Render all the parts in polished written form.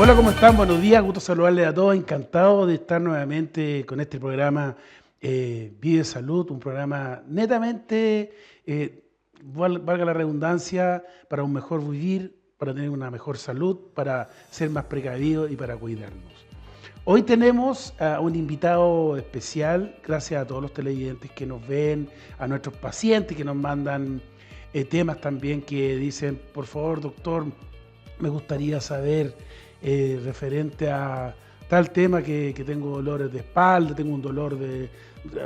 Hola, ¿cómo están? Buenos días, gusto saludarles a todos, encantado de estar nuevamente con este programa Vive Salud, un programa netamente, valga la redundancia, para un mejor vivir, para tener una mejor salud, para ser más precavidos y para cuidarnos. Hoy tenemos a un invitado especial, gracias a todos los televidentes que nos ven, a nuestros pacientes que nos mandan temas también que dicen, por favor, doctor, me gustaría saber referente a tal tema que tengo dolores de espalda, tengo un dolor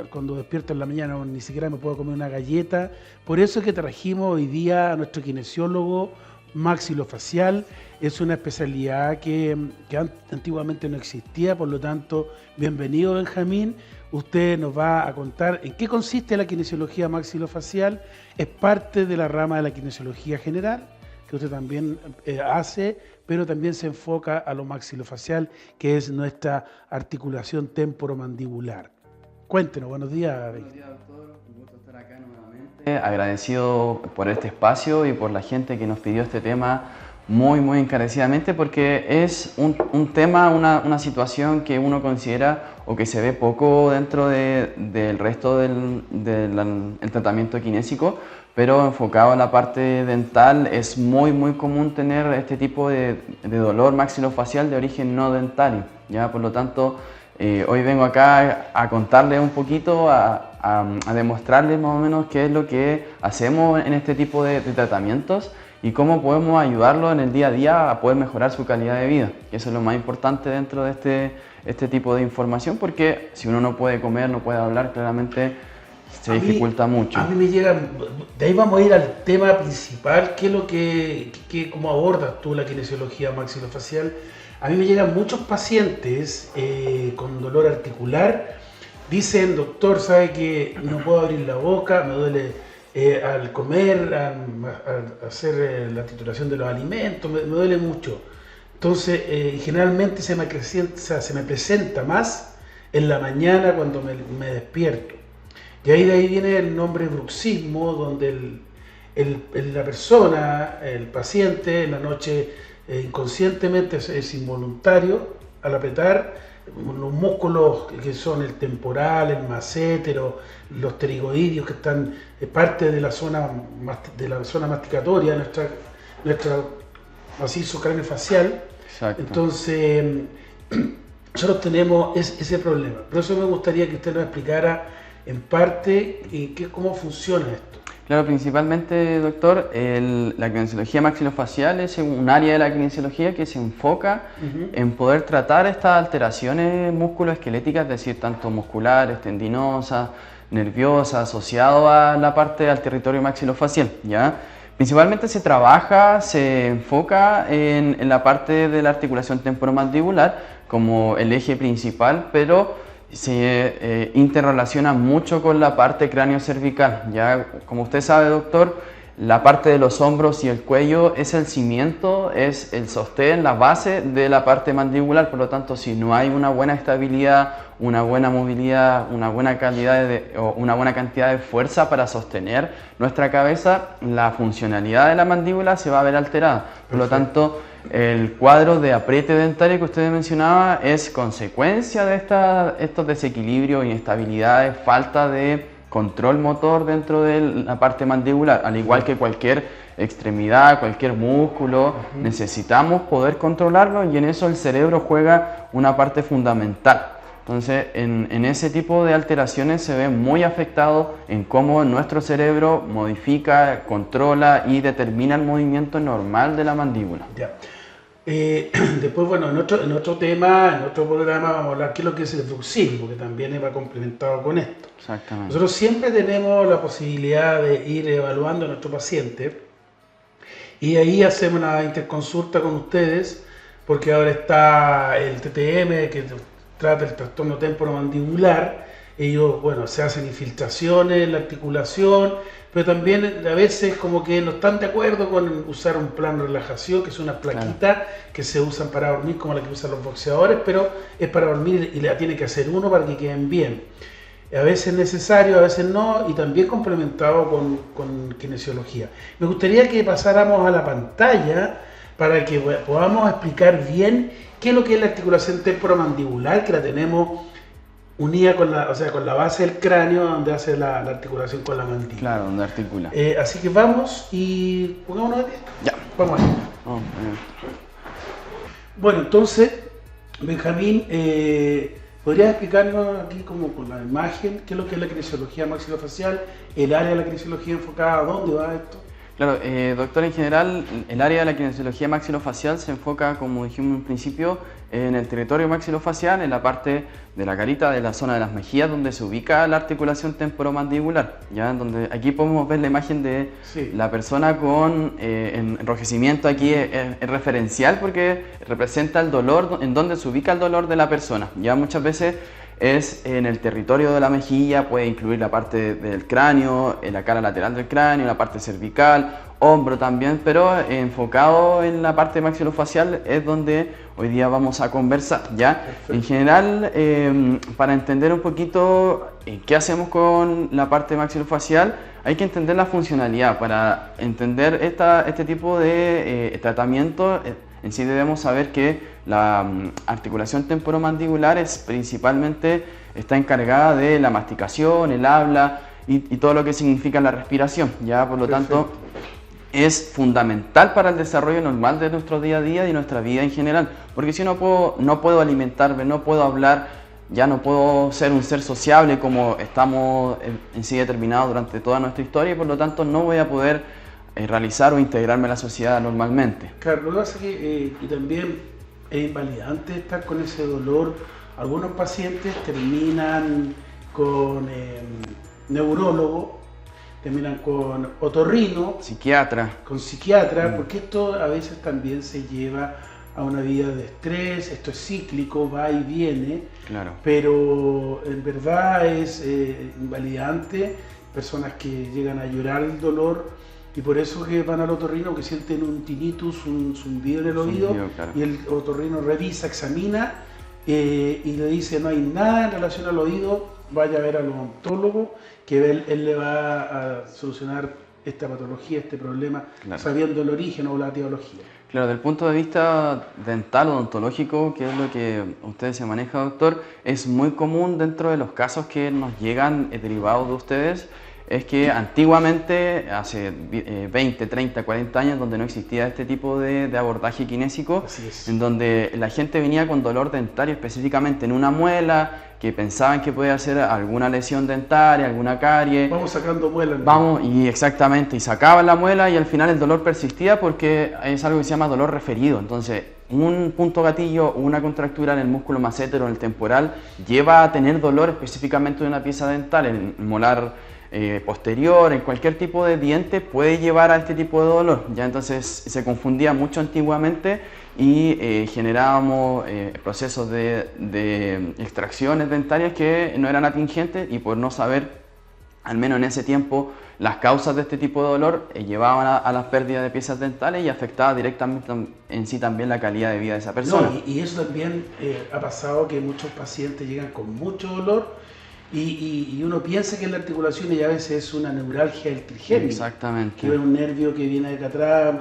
cuando despierto en la mañana ni siquiera me puedo comer una galleta. Por eso es que trajimos hoy día a nuestro kinesiólogo maxilofacial. Es una especialidad que antiguamente no existía, por lo tanto, bienvenido Benjamín. Usted nos va a contar en qué consiste la kinesiología maxilofacial. Es parte de la rama de la kinesiología general, que usted también hace, pero también se enfoca a lo maxilofacial, que es nuestra articulación temporomandibular. Cuéntenos, buenos días. Buenos días, doctor. Un gusto estar acá nuevamente. Agradecido por este espacio y por la gente que nos pidió este tema muy encarecidamente, porque es un tema, una situación que uno considera o que se ve poco dentro del resto del tratamiento kinésico, pero enfocado en la parte dental es muy común tener este tipo de dolor maxilofacial de origen no dentario, ¿ya? Por lo tanto, hoy vengo acá a contarles un poquito, a demostrarles más o menos qué es lo que hacemos en este tipo de tratamientos y cómo podemos ayudarlo en el día a día a poder mejorar su calidad de vida. Eso es lo más importante dentro de este tipo de información, porque si uno no puede comer, no puede hablar, claramente se dificulta mucho. A mí me llega, de ahí vamos a ir al tema principal, que es lo cómo abordas tú la kinesiología maxilofacial. A mí me llegan muchos pacientes con dolor articular, dicen, doctor, sabe que no puedo abrir la boca, me duele al comer, al hacer la trituración de los alimentos, me duele mucho. Entonces, generalmente se me presenta más en la mañana cuando me despierto. Y de ahí viene el nombre bruxismo, donde la persona, el paciente, en la noche inconscientemente es involuntario al apretar los músculos que son el temporal, el massétero, los pterigoideos, que están parte de la zona masticatoria de nuestra macizo craneofacial. Exacto. Entonces, nosotros tenemos ese problema. Por eso me gustaría que usted nos explicara en parte cómo funciona esto. Claro, principalmente, doctor, la kinesiología maxilofacial es un área de la kinesiología que se enfoca en poder tratar estas alteraciones musculoesqueléticas, es decir, tanto musculares, tendinosas, nerviosas, asociado a la parte del territorio maxilofacial, ¿ya? Principalmente se enfoca en la parte de la articulación temporomandibular como el eje principal, pero se interrelaciona mucho con la parte cráneo-cervical. Ya, como usted sabe, doctor, la parte de los hombros y el cuello es el cimiento, es el sostén, la base de la parte mandibular. Por lo tanto, si no hay una buena estabilidad, una buena movilidad, una buena calidad o una buena cantidad de fuerza para sostener nuestra cabeza, la funcionalidad de la mandíbula se va a ver alterada. Por lo tanto, el cuadro de apriete dentario que usted mencionaba es consecuencia de estos desequilibrios, inestabilidades, falta de control motor dentro de la parte mandibular. Al igual que cualquier extremidad, cualquier músculo, necesitamos poder controlarlo, y en eso el cerebro juega una parte fundamental. Entonces, en ese tipo de alteraciones se ve muy afectado en cómo nuestro cerebro modifica, controla y determina el movimiento normal de la mandíbula. Ya. Después, bueno, en otro tema, en otro programa vamos a hablar qué es lo que es el bruxismo, que también va complementado con esto. Exactamente. Nosotros siempre tenemos la posibilidad de ir evaluando a nuestro paciente, y ahí hacemos una interconsulta con ustedes, porque ahora está el TTM, que trata el trastorno temporomandibular. Ellos, bueno, se hacen infiltraciones en la articulación, pero también a veces como que no están de acuerdo con usar un plan de relajación, que es una plaquita que se usan para dormir, como la que usan los boxeadores, pero es para dormir y la tiene que hacer uno para que queden bien. A veces es necesario, a veces no, y también complementado con kinesiología. Me gustaría que pasáramos a la pantalla para que podamos explicar bien qué es lo que es la articulación temporomandibular, que la tenemos unida con la base del cráneo, donde hace la articulación con la mandíbula. Claro, donde articula. Así que vamos y pongámonos de pie. Ya. Vamos allá. Bueno, entonces, Benjamín, ¿podrías explicarnos aquí como con la imagen qué es lo que es la kinesiología maxilofacial, el área de la kinesiología enfocada, a dónde va esto? Claro, doctor, en general el área de la kinesiología maxilofacial se enfoca, como dijimos en un principio, en el territorio maxilofacial, en la parte de la carita, de la zona de las mejillas, donde se ubica la articulación temporomandibular, ¿ya? Donde aquí podemos ver la imagen de la persona con enrojecimiento. Aquí es referencial porque representa el dolor, en donde se ubica el dolor de la persona. Ya muchas veces es en el territorio de la mejilla, puede incluir la parte del cráneo, la cara lateral del cráneo, la parte cervical, hombro también, pero enfocado en la parte maxilofacial es donde hoy día vamos a conversar, ¿ya? Perfecto. En general, para entender un poquito qué hacemos con la parte maxilofacial, hay que entender la funcionalidad. Para entender este tipo de tratamiento, en sí debemos saber que la articulación temporomandibular está encargada de la masticación, el habla y todo lo que significa la respiración, ¿ya? Por lo tanto, es fundamental para el desarrollo normal de nuestro día a día y nuestra vida en general, porque si no puedo alimentarme, no puedo hablar, ya no puedo ser un ser sociable como estamos en sí determinados durante toda nuestra historia, y por lo tanto no voy a poder realizar o integrarme a la sociedad normalmente. Claro, lo que pasa es que y también es invalidante estar con ese dolor. Algunos pacientes terminan con neurólogo, terminan con otorrino, psiquiatra, porque esto a veces también se lleva a una vida de estrés. Esto es cíclico, va y viene, claro. Pero en verdad es invalidante. Personas que llegan a llorar el dolor, y por eso que van al otorrino, que sienten un tinnitus, un zumbido en el oído, claro. Y el otorrino revisa, examina y le dice no hay nada en relación al oído, vaya a ver al odontólogo, que él le va a solucionar esta patología, este problema, claro, sabiendo el origen o la etiología. Claro, desde el punto de vista dental, odontológico, que es lo que usted se maneja, doctor, es muy común dentro de los casos que nos llegan derivados de ustedes, es que antiguamente, hace 20, 30, 40 años, donde no existía este tipo de abordaje kinésico, en donde la gente venía con dolor dentario específicamente en una muela, que pensaban que podía ser alguna lesión dentaria, alguna carie. Vamos sacando muelas. Exactamente, y sacaban la muela y al final el dolor persistía porque es algo que se llama dolor referido. Entonces, un punto gatillo o una contractura en el músculo masséter o en el temporal lleva a tener dolor específicamente de una pieza dental, en el molar posterior, en cualquier tipo de diente puede llevar a este tipo de dolor. Ya entonces se confundía mucho antiguamente y generábamos procesos de extracciones dentarias que no eran atingentes, y por no saber, al menos en ese tiempo, las causas de este tipo de dolor llevaban a las pérdidas de piezas dentales y afectaba directamente en sí también la calidad de vida de esa persona. No, y eso también ha pasado, que muchos pacientes llegan con mucho dolor y uno piensa que es la articulación y a veces es una neuralgia del trigémino. Exactamente. Que es un nervio que viene de acá atrás,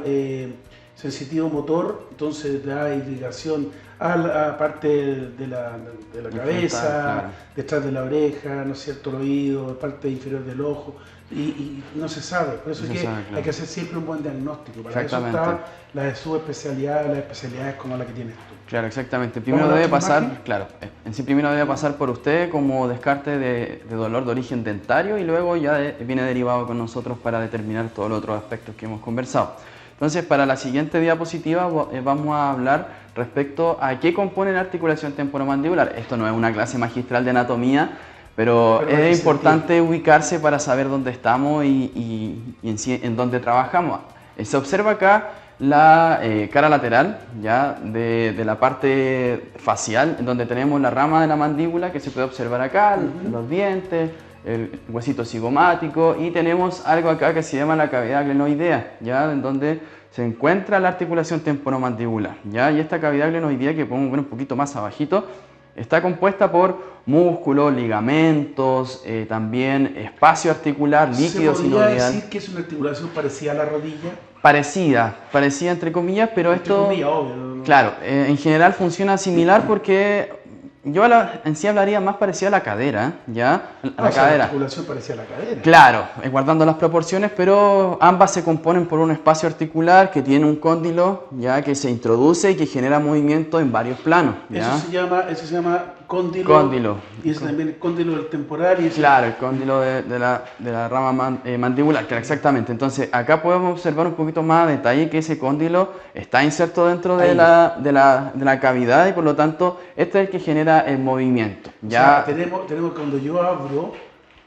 sensitivo motor, entonces da irrigación a la parte de la cabeza, claro, detrás de la oreja, ¿no es cierto?, el oído, parte inferior del ojo, y no se sabe. Por eso es que hay que hacer siempre un buen diagnóstico. Para eso están las subespecialidades, las especialidades como la que tienes tú. Claro, exactamente. Primero debe pasar, claro, en sí primero debe pasar por usted como descarte de dolor de origen dentario, y luego ya viene derivado con nosotros para determinar todos los otros aspectos que hemos conversado. Entonces, para la siguiente diapositiva vamos a hablar respecto a qué compone la articulación temporomandibular. Esto no es una clase magistral de anatomía, pero es importante ubicarse para saber dónde estamos y en dónde trabajamos. Se observa acá la cara lateral, ya de la parte facial, en donde tenemos la rama de la mandíbula que se puede observar acá, los dientes, el huesito cigomático, y tenemos algo acá que se llama la cavidad glenoidea, ya en donde se encuentra la articulación temporomandibular, ya, y esta cavidad glenoidea, que podemos ver un poquito más abajito, está compuesta por músculos, ligamentos, también espacio articular, líquido sinovial. ¿Se podría decir que es una articulación parecida a la rodilla? parecida entre comillas, pero Entre esto, comillas, obvio, no. claro, en general funciona similar porque yo en sí hablaría más parecido a la cadera, ¿ya? O sea, la articulación parecía la cadera. Claro, guardando las proporciones, pero ambas se componen por un espacio articular que tiene un cóndilo, ya, que se introduce y que genera movimiento en varios planos, ¿ya? Eso se llama cóndilo. Cóndilo. Y es también el cóndilo del temporal. Y claro, el cóndilo de la rama mandibular, claro, exactamente. Entonces, acá podemos observar un poquito más a detalle que ese cóndilo está inserto dentro de la cavidad y por lo tanto, este es el que genera el movimiento. ¿Ya? O sea, tenemos cuando yo abro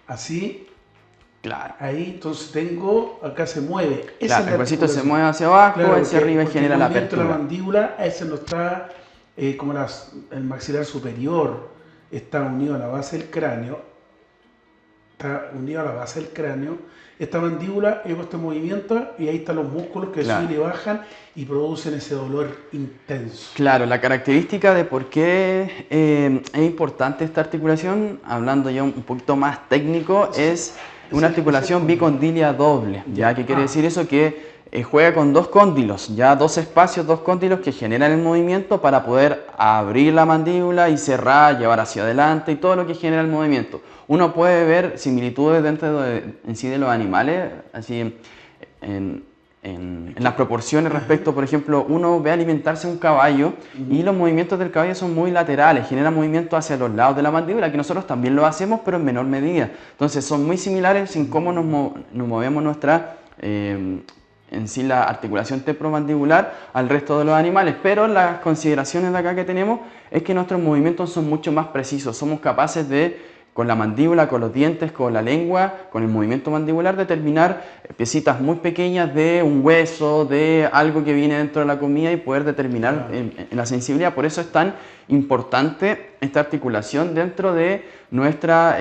así, claro. Ahí, entonces acá se mueve. Claro, el huesito se mueve hacia abajo, claro, hacia arriba y genera la apertura. La mandíbula, ese no está como el maxilar superior, está unido a la base del cráneo. Esta mandíbula lleva este movimiento y ahí están los músculos que suben y bajan y producen ese dolor intenso. Claro, la característica de por qué es importante esta articulación, hablando ya un poquito más técnico, es una articulación bicondilia doble. ¿Ya? ¿Qué quiere decir eso? Que juega con dos cóndilos, ya dos espacios, dos cóndilos que generan el movimiento para poder abrir la mandíbula y cerrar, llevar hacia adelante y todo lo que genera el movimiento. Uno puede ver similitudes dentro en sí de los animales, así en las proporciones respecto, por ejemplo, uno ve alimentarse un caballo y los movimientos del caballo son muy laterales, generan movimiento hacia los lados de la mandíbula, que nosotros también lo hacemos, pero en menor medida. Entonces son muy similares en cómo nos movemos en sí la articulación temporomandibular al resto de los animales, pero las consideraciones de acá que tenemos es que nuestros movimientos son mucho más precisos, somos capaces de, con la mandíbula, con los dientes, con la lengua, con el movimiento mandibular, determinar piecitas muy pequeñas de un hueso, de algo que viene dentro de la comida y poder determinar en la sensibilidad. Por eso es tan importante esta articulación dentro de nuestra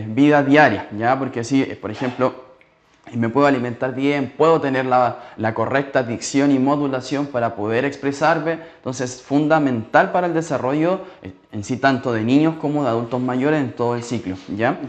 vida diaria, ¿ya? Porque así, por ejemplo, me puedo alimentar bien, puedo tener la correcta dicción y modulación para poder expresarme, entonces es fundamental para el desarrollo en sí tanto de niños como de adultos mayores en todo el ciclo, ¿ya?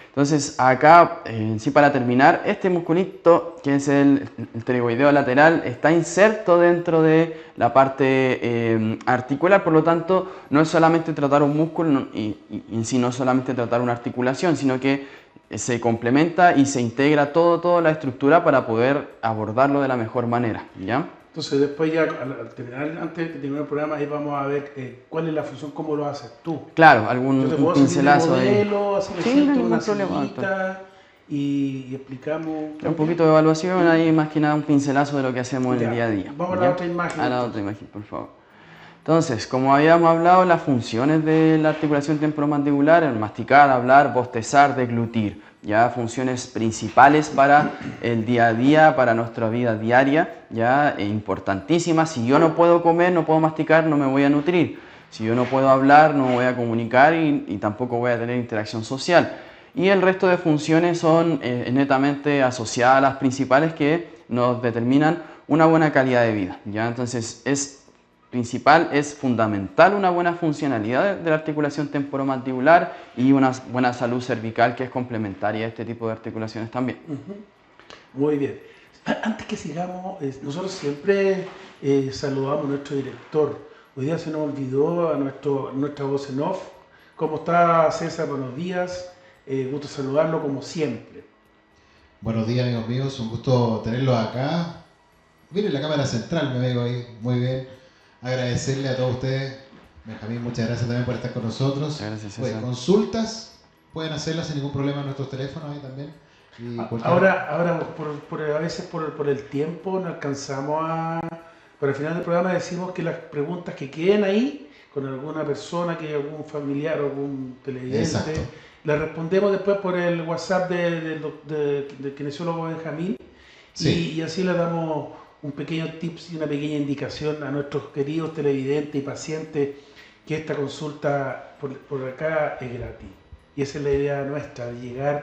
Entonces acá, en sí para terminar, este musculito que es el pterygoideo lateral está inserto dentro de la parte articular, por lo tanto no es solamente tratar un músculo y en sí no es solamente tratar una articulación, sino que se complementa y se integra toda la estructura para poder abordarlo de la mejor manera, ¿ya? Entonces después ya, al terminar, antes de terminar el programa, ahí vamos a ver cuál es la función, cómo lo haces tú. Claro, un pincelazo de modelo, así me siento una sillita y explicamos. Un poquito de evaluación, ahí más que nada un pincelazo de lo que hacemos en el día a día. Vamos a la otra imagen. A la otra imagen, por favor. Entonces, como habíamos hablado, las funciones de la articulación temporomandibular, el masticar, hablar, bostezar, deglutir, ya funciones principales para el día a día, para nuestra vida diaria, ya importantísimas. Si yo no puedo comer, no puedo masticar, no me voy a nutrir. Si yo no puedo hablar, no me voy a comunicar y tampoco voy a tener interacción social. Y el resto de funciones son netamente asociadas a las principales que nos determinan una buena calidad de vida, ¿ya? Entonces, es fundamental una buena funcionalidad de la articulación temporomandibular y una buena salud cervical que es complementaria a este tipo de articulaciones también. Muy bien. Antes que sigamos, nosotros siempre saludamos a nuestro director. Hoy día se nos olvidó a nuestra voz en off. ¿Cómo está César? Buenos días. Gusto saludarlo como siempre. Buenos días, amigos míos. Un gusto tenerlos acá. Miren la cámara central, me veo ahí. Muy bien. Agradecerle a todos ustedes. Benjamín, muchas gracias también por estar con nosotros. Gracias, pues, consultas pueden hacerlas sin ningún problema en nuestros teléfonos ahí también. Y ahora a veces por el tiempo no alcanzamos a... Pero al final del programa decimos que las preguntas que queden ahí con alguna persona, que algún familiar o algún televidente, las respondemos después por el WhatsApp del kinesiólogo Benjamín. Sí. Y así le damos un pequeño tips y una pequeña indicación a nuestros queridos televidentes y pacientes que esta consulta por acá es gratis. Y esa es la idea nuestra, de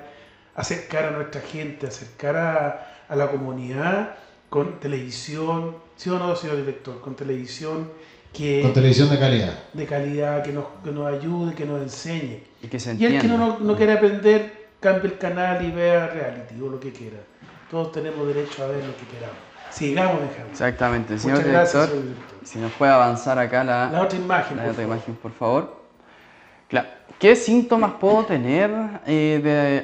acercar a nuestra gente, acercar a la comunidad con televisión, ¿sí o no, señor director? Con televisión de calidad. De calidad, que nos ayude, que nos enseñe. Y que se entienda. Y el que no quiere aprender, cambie el canal y vea reality o lo que quiera. Todos tenemos derecho a ver lo que queramos. sigamos dejando. Exactamente. Señor Muchas gracias, director, señor director. si nos puede avanzar acá La otra imagen, la por otra favor. imagen, por favor. Claro. ¿Qué síntomas puedo tener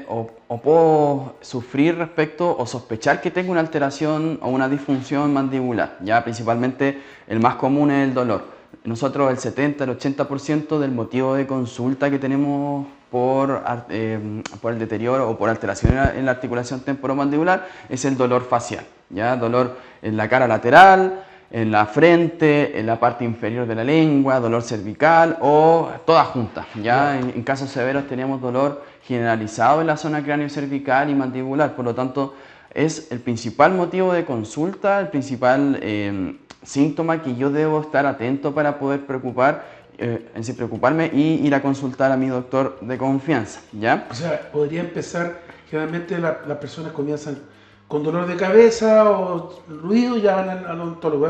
o puedo sufrir respecto o sospechar que tengo una alteración o una disfunción mandibular? Ya principalmente el más común es el dolor. Nosotros el 70, el 80% del motivo de consulta que tenemos por el deterioro o por alteración en la articulación temporomandibular es el dolor facial. ¿Ya? Dolor en la cara lateral, en la frente, en la parte inferior de la lengua, dolor cervical o todas juntas. ¿Ya? En casos severos tenemos dolor generalizado en la zona cráneo-cervical y mandibular, por lo tanto es el principal motivo de consulta, el principal síntoma que yo debo estar atento para poder preocuparme y ir a consultar a mi doctor de confianza. ¿Ya? O sea, podría empezar, generalmente las personas comienzan con dolor de cabeza o ruido, ya van al odontólogo.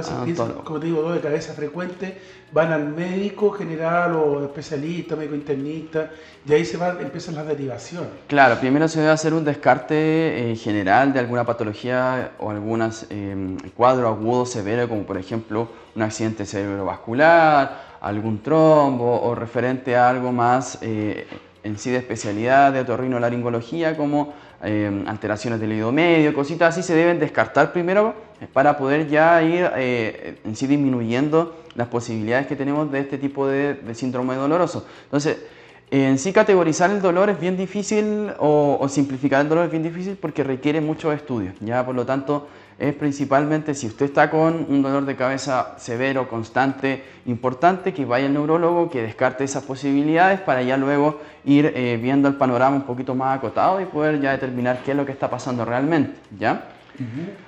Como te digo, dolor de cabeza frecuente, van al médico general o especialista, médico internista, y ahí empiezan las derivaciones. Claro, primero se debe hacer un descarte general de alguna patología o algún cuadro agudo severo, como por ejemplo un accidente cerebrovascular, algún trombo o referente a algo más en sí de especialidad de otorrinolaringología, como alteraciones del oído medio, cositas así se deben descartar primero para poder ya ir en sí disminuyendo las posibilidades que tenemos de este tipo de síndrome doloroso. Entonces, en sí categorizar el dolor es bien difícil o simplificar el dolor es bien difícil porque requiere muchos estudios. Ya, por lo tanto, es principalmente si usted está con un dolor de cabeza severo, constante, importante, que vaya al neurólogo, que descarte esas posibilidades para ya luego ir viendo el panorama un poquito más acotado y poder ya determinar qué es lo que está pasando realmente. ¿Ya?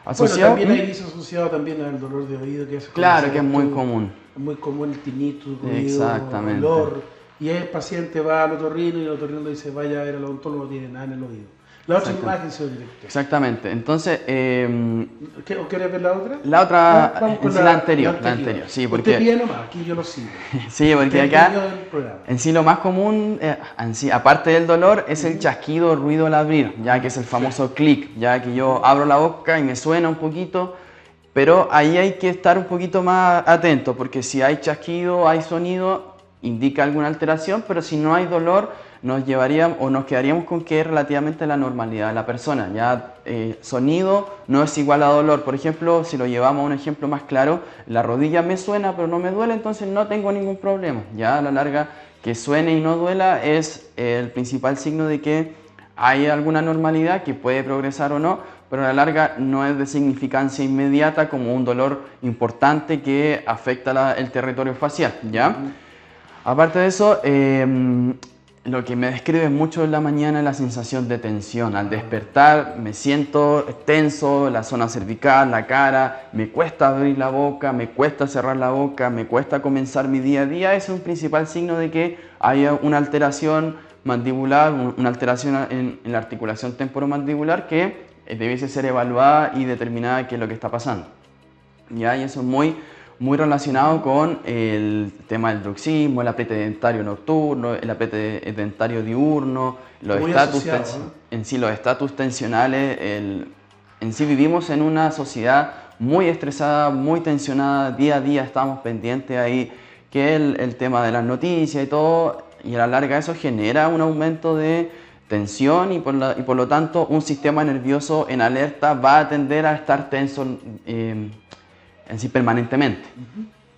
Asociado, bueno, también hay asociado también al dolor de oído, que es claro, que es muy común. Es muy común el tinnitus, exactamente. dolor, y el paciente va al otorrino y el otorrino le dice vaya a ver al odontólogo, no tiene nada en el oído. La otra imagen, señor director. Exactamente. Entonces, ¿quieres ver la otra? La otra, la anterior. Sí, porque usted pide nomás, aquí yo lo sigo. Sí, porque acá, en sí lo más común, aparte del dolor, es el chasquido o ruido al abrir, ya que es el famoso clic, ya que yo abro la boca y me suena un poquito, pero ahí hay que estar un poquito más atento, porque si hay chasquido, hay sonido, indica alguna alteración, pero si no hay dolor, nos quedaríamos con que es relativamente la normalidad de la persona. Ya sonido no es igual a dolor. Por ejemplo, si lo llevamos a un ejemplo más claro, la rodilla me suena pero no me duele, entonces no tengo ningún problema. Ya a la larga, que suene y no duela es el principal signo de que hay alguna normalidad que puede progresar o no, pero a la larga no es de significancia inmediata como un dolor importante que afecta el territorio facial. ¿Ya? Aparte de eso, lo que me describe mucho en la mañana es la sensación de tensión. Al despertar me siento tenso, la zona cervical, la cara, me cuesta abrir la boca, me cuesta cerrar la boca, me cuesta comenzar mi día a día. Ese es un principal signo de que hay una alteración mandibular, una alteración en la articulación temporomandibular que debiese ser evaluada y determinada qué es lo que está pasando. ¿Ya? Y eso es muy relacionado con el tema del bruxismo, el apriete dentario nocturno, el apriete dentario diurno, los estatus tensionales. En sí vivimos en una sociedad muy estresada, muy tensionada, día a día estamos pendientes ahí, que el tema de las noticias y todo, y a la larga eso genera un aumento de tensión y por lo tanto un sistema nervioso en alerta va a tender a estar tenso en sí permanentemente.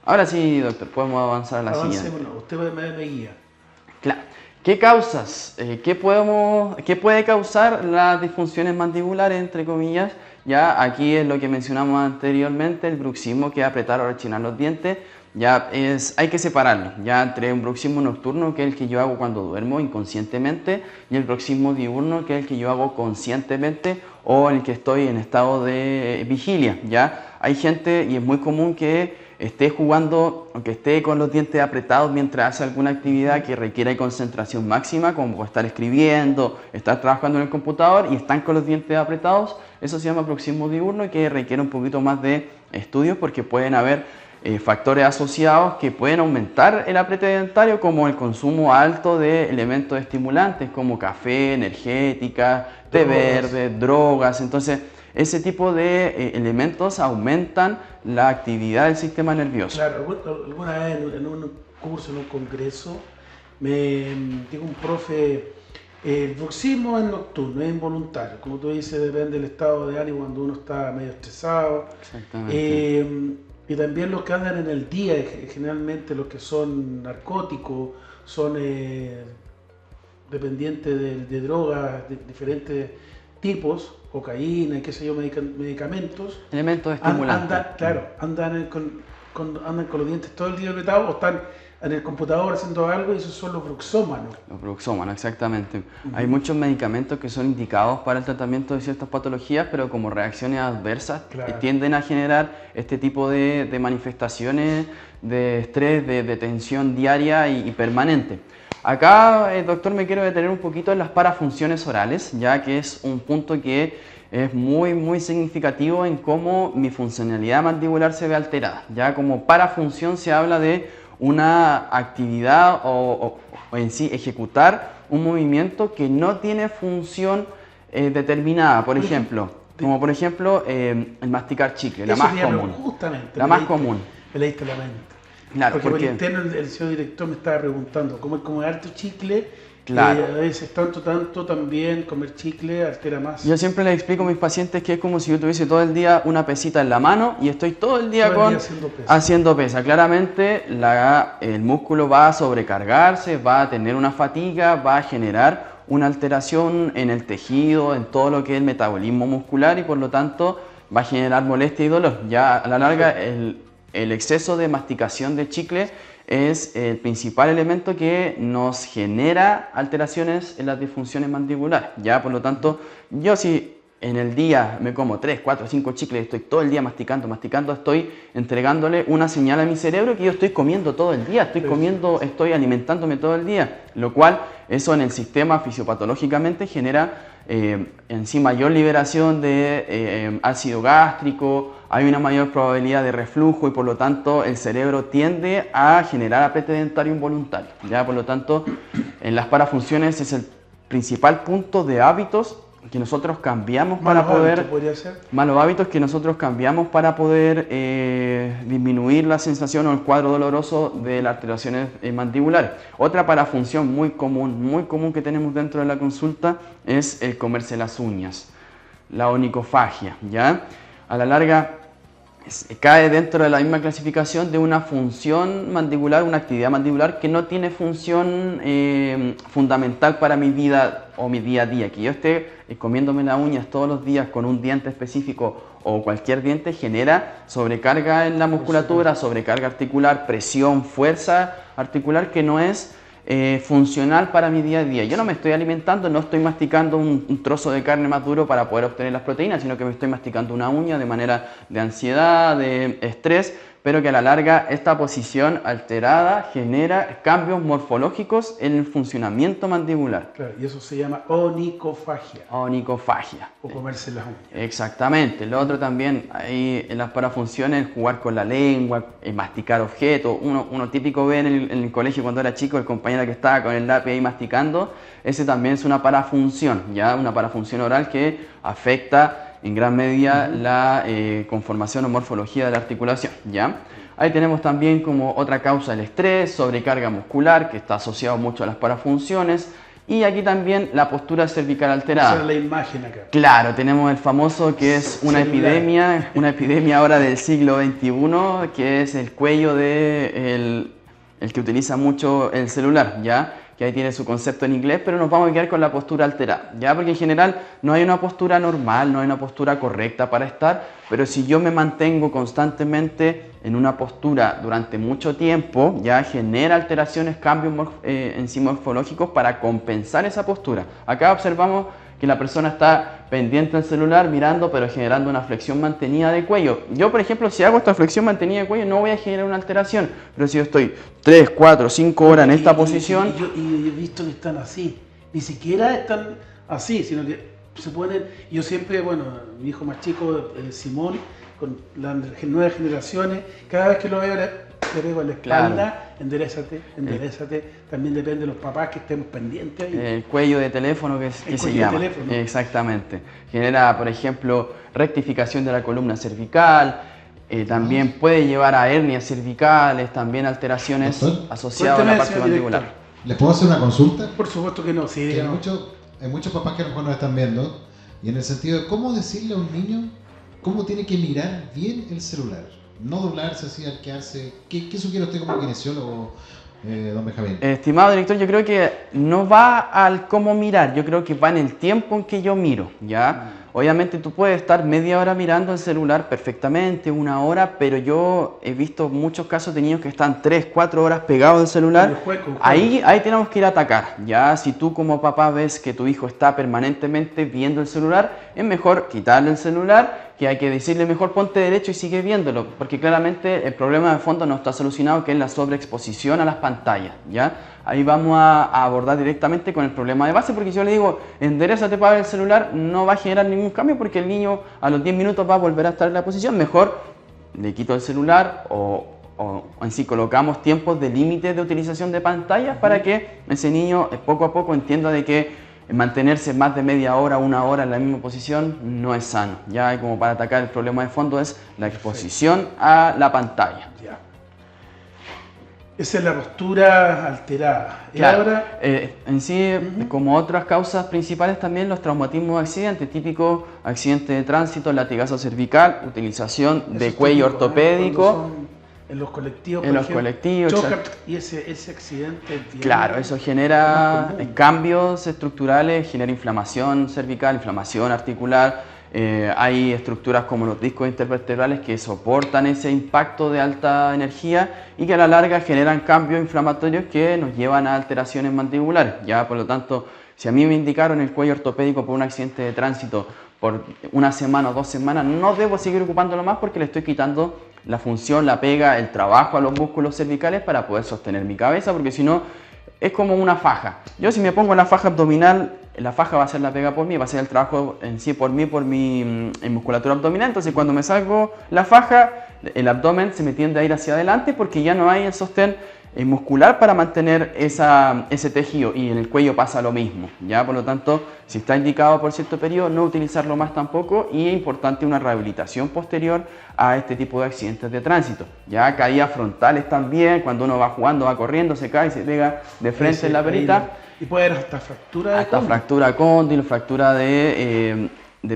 Ahora sí, doctor, podemos avanzar a la siguiente. Usted me guía. Claro. ¿Qué causas? ¿Qué puede causar las disfunciones mandibulares, entre comillas? Ya aquí es lo que mencionamos anteriormente, el bruxismo, que es apretar o rechinar los dientes. Ya hay que separarlo, ya entre un bruxismo nocturno, que es el que yo hago cuando duermo inconscientemente, y el bruxismo diurno, que es el que yo hago conscientemente o el que estoy en estado de vigilia. Ya hay gente, y es muy común que esté jugando o que esté con los dientes apretados mientras hace alguna actividad que requiere concentración máxima, como estar escribiendo, estar trabajando en el computador y están con los dientes apretados. Eso se llama bruxismo diurno y que requiere un poquito más de estudios porque pueden haber factores asociados que pueden aumentar el apriete dentario, como el consumo alto de elementos estimulantes como café, energética, té verde, drogas. Entonces ese tipo de elementos aumentan la actividad del sistema nervioso. Claro, alguna vez en un curso, en un congreso, me dijo un profe, el bruxismo es nocturno, es involuntario. Como tú dices, depende del estado de ánimo cuando uno está medio estresado. Exactamente. Y también los que andan en el día, generalmente los que son narcóticos, son dependientes de drogas de diferentes tipos, cocaína, qué sé yo, medicamentos. Elementos estimulantes. Andan con los dientes todo el día apretados o están en el computador haciendo algo y esos son los bruxómanos. Los bruxómanos, exactamente. Hay muchos medicamentos que son indicados para el tratamiento de ciertas patologías, pero como reacciones adversas tienden a generar este tipo de manifestaciones de estrés, de tensión diaria y permanente. Acá, doctor, me quiero detener un poquito en las parafunciones orales, ya que es un punto que es muy significativo en cómo mi funcionalidad mandibular se ve alterada. Ya como parafunción se habla de una actividad o en sí ejecutar un movimiento que no tiene función determinada, por ejemplo, el masticar chicle, la más común. Justamente, la más común. Me leíste la mente. Claro, porque por interno el señor director me estaba preguntando, como harto chicle, claro. A veces tanto también comer chicle altera más. Yo siempre les explico a mis pacientes que es como si yo tuviese todo el día una pesita en la mano y estoy todo el día haciendo pesa. Claramente el músculo va a sobrecargarse, va a tener una fatiga, va a generar una alteración en el tejido, en todo lo que es el metabolismo muscular y por lo tanto va a generar molestia y dolor. Ya a la larga el exceso de masticación de chicle es el principal elemento que nos genera alteraciones en las disfunciones mandibulares. Ya, por lo tanto, yo si en el día me como 3, 4, 5 chicles, estoy todo el día masticando, estoy entregándole una señal a mi cerebro que yo estoy comiendo todo el día, estoy alimentándome todo el día, lo cual eso en el sistema fisiopatológicamente genera en sí mayor liberación de ácido gástrico, hay una mayor probabilidad de reflujo y por lo tanto el cerebro tiende a generar apetito dentario involuntario. ¿Ya? Por lo tanto, en las parafunciones es el principal punto de hábitos que nosotros cambiamos malos hábitos que nosotros cambiamos para poder disminuir la sensación o el cuadro doloroso de las alteraciones mandibulares. Otra parafunción muy común que tenemos dentro de la consulta es el comerse las uñas, la onicofagia, ¿ya? A la larga cae dentro de la misma clasificación de una función mandibular, una actividad mandibular que no tiene función fundamental para mi vida o mi día a día. Que yo esté comiéndome las uñas todos los días con un diente específico o cualquier diente genera sobrecarga en la musculatura, sobrecarga articular, presión, fuerza articular que no es funcional para mi día a día. Yo no me estoy alimentando, no estoy masticando un trozo de carne más duro para poder obtener las proteínas, sino que me estoy masticando una uña de manera de ansiedad, de estrés, pero que a la larga esta posición alterada genera cambios morfológicos en el funcionamiento mandibular. Claro, y eso se llama onicofagia. Onicofagia. O comerse las uñas. Exactamente. Lo otro también, ahí en las parafunciones, jugar con la lengua, masticar objetos. Uno típico ve en el colegio cuando era chico, el compañero que estaba con el lápiz ahí masticando, ese también es una parafunción, ¿ya? Una parafunción oral que afecta en gran medida la conformación o morfología de la articulación, ¿ya? Ahí tenemos también como otra causa el estrés, sobrecarga muscular, que está asociado mucho a las parafunciones, y aquí también la postura cervical alterada. Esa es la imagen acá. Claro, tenemos el famoso que es una epidemia ahora del siglo XXI, que es el cuello de el que utiliza mucho el celular, ¿ya? Que ahí tiene su concepto en inglés, pero nos vamos a quedar con la postura alterada, ¿ya? Porque en general no hay una postura normal, no hay una postura correcta para estar, pero si yo me mantengo constantemente en una postura durante mucho tiempo, ya genera alteraciones, cambios en sí morfológicos para compensar esa postura. Acá observamos que la persona está pendiente del celular, mirando, pero generando una flexión mantenida de cuello. Yo, por ejemplo, si hago esta flexión mantenida de cuello, no voy a generar una alteración, pero si yo estoy 3, 4, 5 horas en esta posición... Y he visto que están así, ni siquiera están así, sino que se ponen... Yo siempre, bueno, mi hijo más chico, Simón, con las nuevas generaciones, cada vez que lo veo te pego en la espalda, enderezate. También depende de los papás que estemos pendientes ahí. El cuello de teléfono que se cuello llama. de teléfono. Exactamente. Genera, por ejemplo, rectificación de la columna cervical. También puede llevar a hernias cervicales, también alteraciones asociadas a la parte mandibular. ¿Les puedo hacer una consulta? Por supuesto que no, sí. Hay muchos papás que a lo mejor nos están viendo, y en el sentido de cómo decirle a un niño cómo tiene que mirar bien el celular. No doblarse así, arquearse. ¿Qué sugiere usted como kinesiólogo, don Benjamín? Estimado director, yo creo que no va al cómo mirar, yo creo que va en el tiempo en que yo miro, ¿ya? Obviamente tú puedes estar media hora mirando el celular perfectamente, 1 hora, pero yo he visto muchos casos de niños que están 3, 4 horas pegados al celular. Ahí tenemos que ir a atacar, ¿ya? Si tú como papá ves que tu hijo está permanentemente viendo el celular, es mejor quitarle el celular, que hay que decirle mejor ponte derecho y sigue viéndolo, porque claramente el problema de fondo no está solucionado, que es la sobreexposición a las pantallas, ¿ya? Ahí vamos a abordar directamente con el problema de base, porque si yo le digo enderezate para ver el celular, no va a generar ningún cambio, porque el niño a los 10 minutos va a volver a estar en la posición. Mejor le quito el celular o en sí colocamos tiempos de límite de utilización de pantallas para que ese niño poco a poco entienda de que mantenerse más de media hora, 1 hora en la misma posición no es sano. Ya como para atacar el problema de fondo es la exposición a la pantalla. Ya. Esa es la postura alterada. ¿Y claro, ahora? en sí, como otras causas principales también los traumatismos de accidente, típico accidente de tránsito, latigazo cervical, utilización de cuello ortopédico. En los colectivos, en los colectivos, chocan, y ese accidente. Claro, eso genera cambios estructurales, genera inflamación cervical, inflamación articular. Hay estructuras como los discos intervertebrales que soportan ese impacto de alta energía y que a la larga generan cambios inflamatorios que nos llevan a alteraciones mandibulares. Ya, por lo tanto, si a mí me indicaron el cuello ortopédico por un accidente de tránsito por 1 semana o 2 semanas, no debo seguir ocupándolo más porque le estoy quitando la función, la pega, el trabajo a los músculos cervicales para poder sostener mi cabeza, porque si no es como una faja. Yo si me pongo la faja abdominal, la faja va a hacer la pega por mí, va a hacer el trabajo en sí por mi musculatura abdominal. Entonces cuando me salgo la faja, el abdomen se me tiende a ir hacia adelante porque ya no hay el sostén muscular para mantener ese tejido, y en el cuello pasa lo mismo, ¿ya? Por lo tanto, si está indicado por cierto periodo, no utilizarlo más tampoco, y es importante una rehabilitación posterior a este tipo de accidentes de tránsito. Ya caídas frontales también, cuando uno va jugando, va corriendo, se cae y se pega de frente en la perita. Y puede haber hasta fractura de cóndilo. Fractura cóndilo, fractura de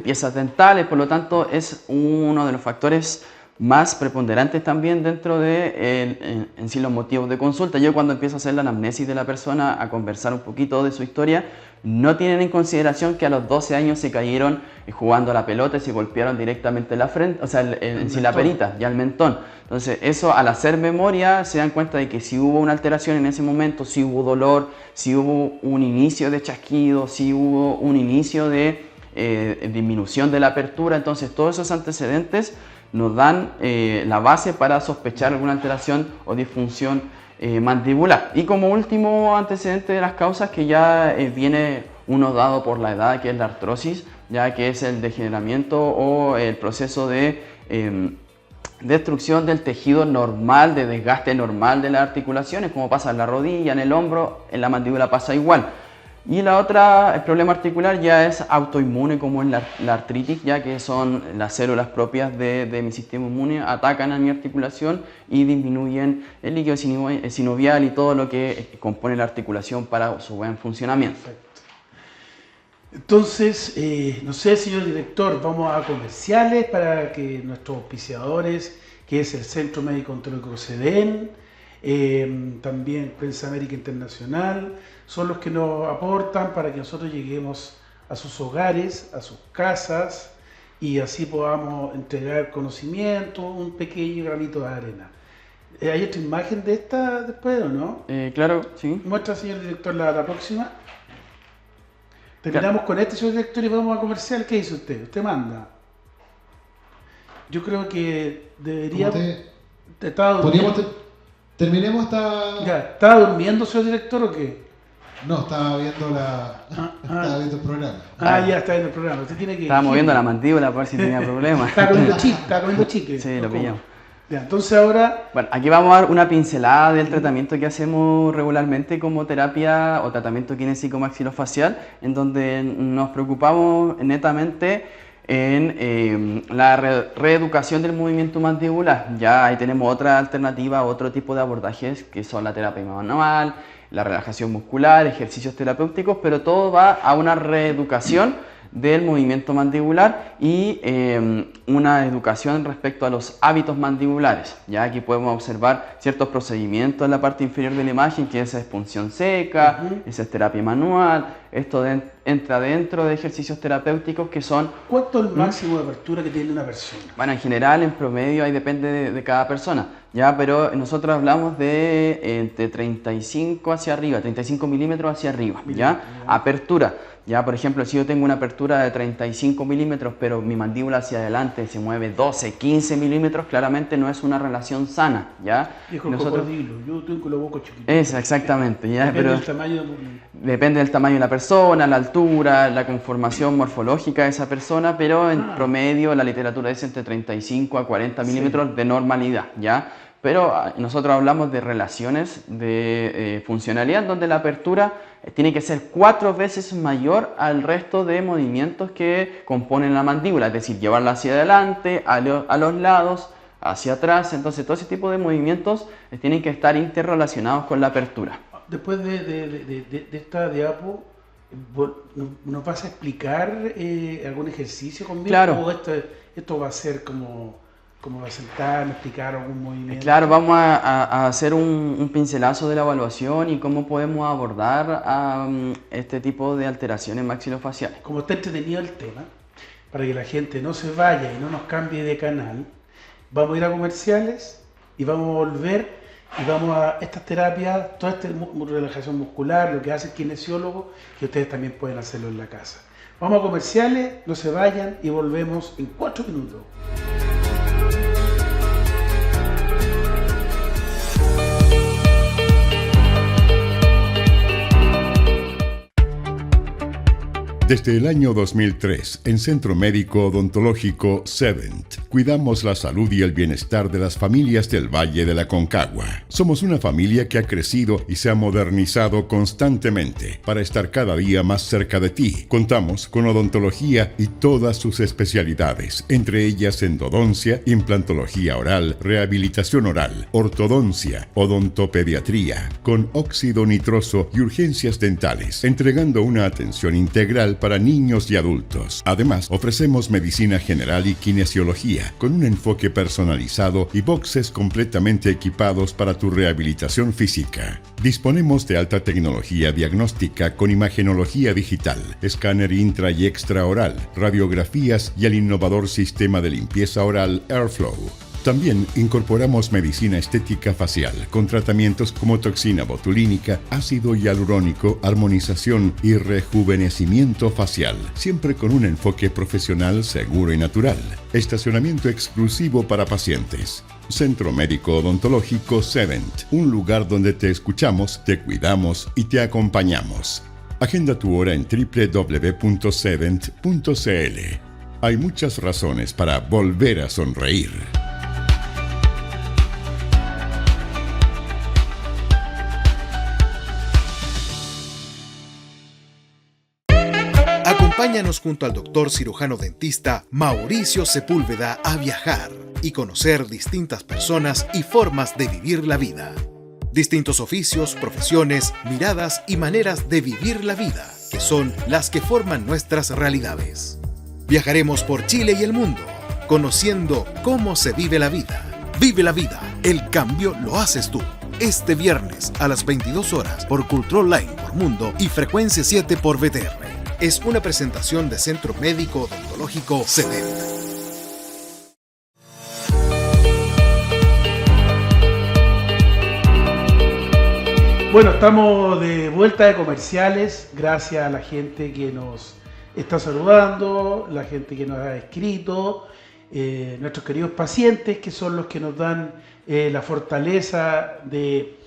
piezas dentales. Por lo tanto, es uno de los factores más preponderantes también dentro de en sí los motivos de consulta. Yo cuando empiezo a hacer la anamnesis de la persona, a conversar un poquito de su historia, no tienen en consideración que a los 12 años se cayeron jugando a la pelota y se golpearon directamente en la frente, o sea, en sí la perita, ya el mentón. Entonces eso, al hacer memoria, se dan cuenta de que si hubo una alteración en ese momento, si hubo dolor, si hubo un inicio de chasquido, si hubo un inicio de disminución de la apertura. Entonces todos esos antecedentes nos dan la base para sospechar alguna alteración o disfunción mandibular. Y como último antecedente de las causas, que ya viene uno dado por la edad, que es la artrosis, ya que es el degeneramiento o el proceso de destrucción del tejido normal, de desgaste normal de las articulaciones, como pasa en la rodilla, en el hombro, en la mandíbula pasa igual. Y la otra, el problema articular ya es autoinmune, como en la artritis, ya que son las células propias de mi sistema inmune, atacan a mi articulación y disminuyen el líquido sinovial y todo lo que compone la articulación para su buen funcionamiento. Perfecto. Entonces, no sé, señor director, vamos a comerciales para que nuestros auspiciadores, que es el Centro Médico Oncológico CEDEN, también Prensa América Internacional, son los que nos aportan para que nosotros lleguemos a sus hogares, a sus casas, y así podamos entregar conocimiento, un pequeño granito de arena. ¿Hay otra imagen de esta después o no? Claro, sí. Muestra, señor director, la próxima. Terminamos con este, señor director, y vamos a comercial. ¿Qué dice usted? Usted manda. Yo creo que deberíamos... Terminemos esta... Ya, ¿estaba durmiendo, señor director, o qué? No, estaba viendo estaba viendo el programa. Ya está viendo el programa. Usted tiene que... Estaba moviendo la mandíbula para ver si tenía problemas. Estaba comiendo chicle. Sí, lo pillamos. Ya, entonces ahora... Bueno, aquí vamos a dar una pincelada del tratamiento que hacemos regularmente como terapia o tratamiento kinésico maxilofacial, en donde nos preocupamos netamente en la reeducación del movimiento mandibular. Ya ahí tenemos otra alternativa, otro tipo de abordajes que son la terapia manual, la relajación muscular, ejercicios terapéuticos, pero todo va a una reeducación del movimiento mandibular y una educación respecto a los hábitos mandibulares. Ya aquí podemos observar ciertos procedimientos en la parte inferior de la imagen, que esa es punción seca, esa es terapia manual, esto entra dentro de ejercicios terapéuticos que son... ¿Cuánto es el máximo de apertura que tiene una persona? Bueno, en general, en promedio, ahí depende de cada persona, ¿ya? Pero nosotros hablamos de entre 35 hacia arriba, 35 milímetros hacia arriba, ¿ya? Apertura. Ya, por ejemplo, si yo tengo una apertura de 35 milímetros, pero mi mandíbula hacia adelante se mueve 12, 15 milímetros, claramente no es una relación sana, ¿ya? Dijo el cocodrilo, yo tengo los bocos chiquitos. Exactamente, ¿ya? Depende del tamaño. Depende del tamaño de la persona, la altura, la conformación morfológica de esa persona, pero en promedio la literatura dice entre 35 a 40 milímetros de normalidad, ¿ya? Pero nosotros hablamos de relaciones de funcionalidad donde la apertura tiene que ser 4 veces mayor al resto de movimientos que componen la mandíbula, es decir, llevarla hacia adelante, a los lados, hacia atrás. Entonces todo ese tipo de movimientos tienen que estar interrelacionados con la apertura. Después de esta diapo, ¿nos vas a explicar algún ejercicio conmigo? Claro. ¿O esto va a ser como va a sentarme, explicar algún movimiento? Claro, vamos a hacer un pincelazo de la evaluación y cómo podemos abordar este tipo de alteraciones maxilofaciales. Como está entretenido el tema, para que la gente no se vaya y no nos cambie de canal, vamos a ir a comerciales y vamos a volver y vamos a estas terapias, toda esta relajación muscular, lo que hace el kinesiólogo, que ustedes también pueden hacerlo en la casa. Vamos a comerciales, no se vayan y volvemos en 4 minutos. Desde el año 2003, en Centro Médico Odontológico Seventh, cuidamos la salud y el bienestar de las familias del Valle de la Concagua. Somos una familia que ha crecido y se ha modernizado constantemente para estar cada día más cerca de ti. Contamos con odontología y todas sus especialidades, entre ellas endodoncia, implantología oral, rehabilitación oral, ortodoncia, odontopediatría, con óxido nitroso y urgencias dentales, entregando una atención integral para niños y adultos. Además, ofrecemos medicina general y kinesiología, con un enfoque personalizado y boxes completamente equipados para tu rehabilitación física. Disponemos de alta tecnología diagnóstica con imagenología digital, escáner intra y extraoral, radiografías y el innovador sistema de limpieza oral Airflow. También incorporamos medicina estética facial con tratamientos como toxina botulínica, ácido hialurónico, armonización y rejuvenecimiento facial, siempre con un enfoque profesional, seguro y natural. Estacionamiento exclusivo para pacientes. Centro Médico Odontológico Seventh, un lugar donde te escuchamos, te cuidamos y te acompañamos. Agenda tu hora en www.seventh.cl. Hay muchas razones para volver a sonreír. Acompáñanos junto al doctor cirujano dentista Mauricio Sepúlveda a viajar y conocer distintas personas y formas de vivir la vida. Distintos oficios, profesiones, miradas y maneras de vivir la vida, que son las que forman nuestras realidades. Viajaremos por Chile y el mundo, conociendo cómo se vive la vida. Vive la vida, el cambio lo haces tú. Este viernes a las 22 horas por Cultura Online por Mundo y Frecuencia 7 por BTR. Es una presentación de Centro Médico Odontológico Seventh. Bueno, estamos de vuelta de comerciales, gracias a la gente que nos está saludando, la gente que nos ha escrito, nuestros queridos pacientes que son los que nos dan la fortaleza de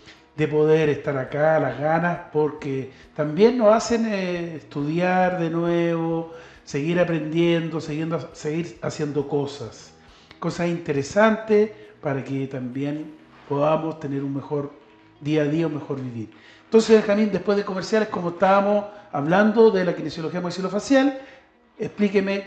poder estar acá, las ganas, porque también nos hacen estudiar de nuevo, seguir aprendiendo, seguir haciendo cosas interesantes para que también podamos tener un mejor día a día, un mejor vivir. Entonces, Benjamín, después de comerciales, como estábamos hablando de la kinesiología maxilofacial, explíqueme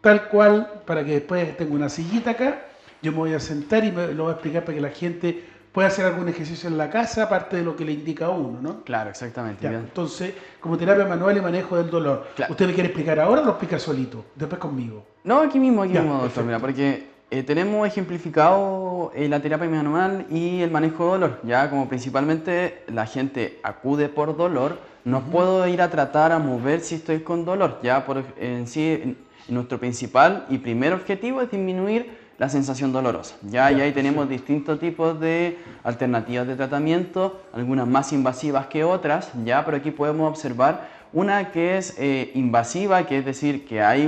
tal cual, para que después tenga una sillita acá, yo me voy a sentar y lo voy a explicar para que la gente pueda hacer algún ejercicio en la casa, aparte de lo que le indica a uno, ¿no? Claro, exactamente. Ya, Bien. entonces, como terapia manual y manejo del dolor, Claro. ¿usted me quiere explicar ahora o lo explica solito? Después conmigo. No, aquí mismo, Ya, doctor, perfecto. mira, porque tenemos ejemplificado la terapia manual y el manejo de dolor. Ya como principalmente la gente acude por dolor, no puedo ir a tratar a mover si estoy con dolor. Ya en sí, nuestro principal y primer objetivo es disminuir la sensación dolorosa. Ya, y ahí tenemos distintos tipos de alternativas de tratamiento, algunas más invasivas que otras, ya, pero aquí podemos observar una que es invasiva, que es decir, que hay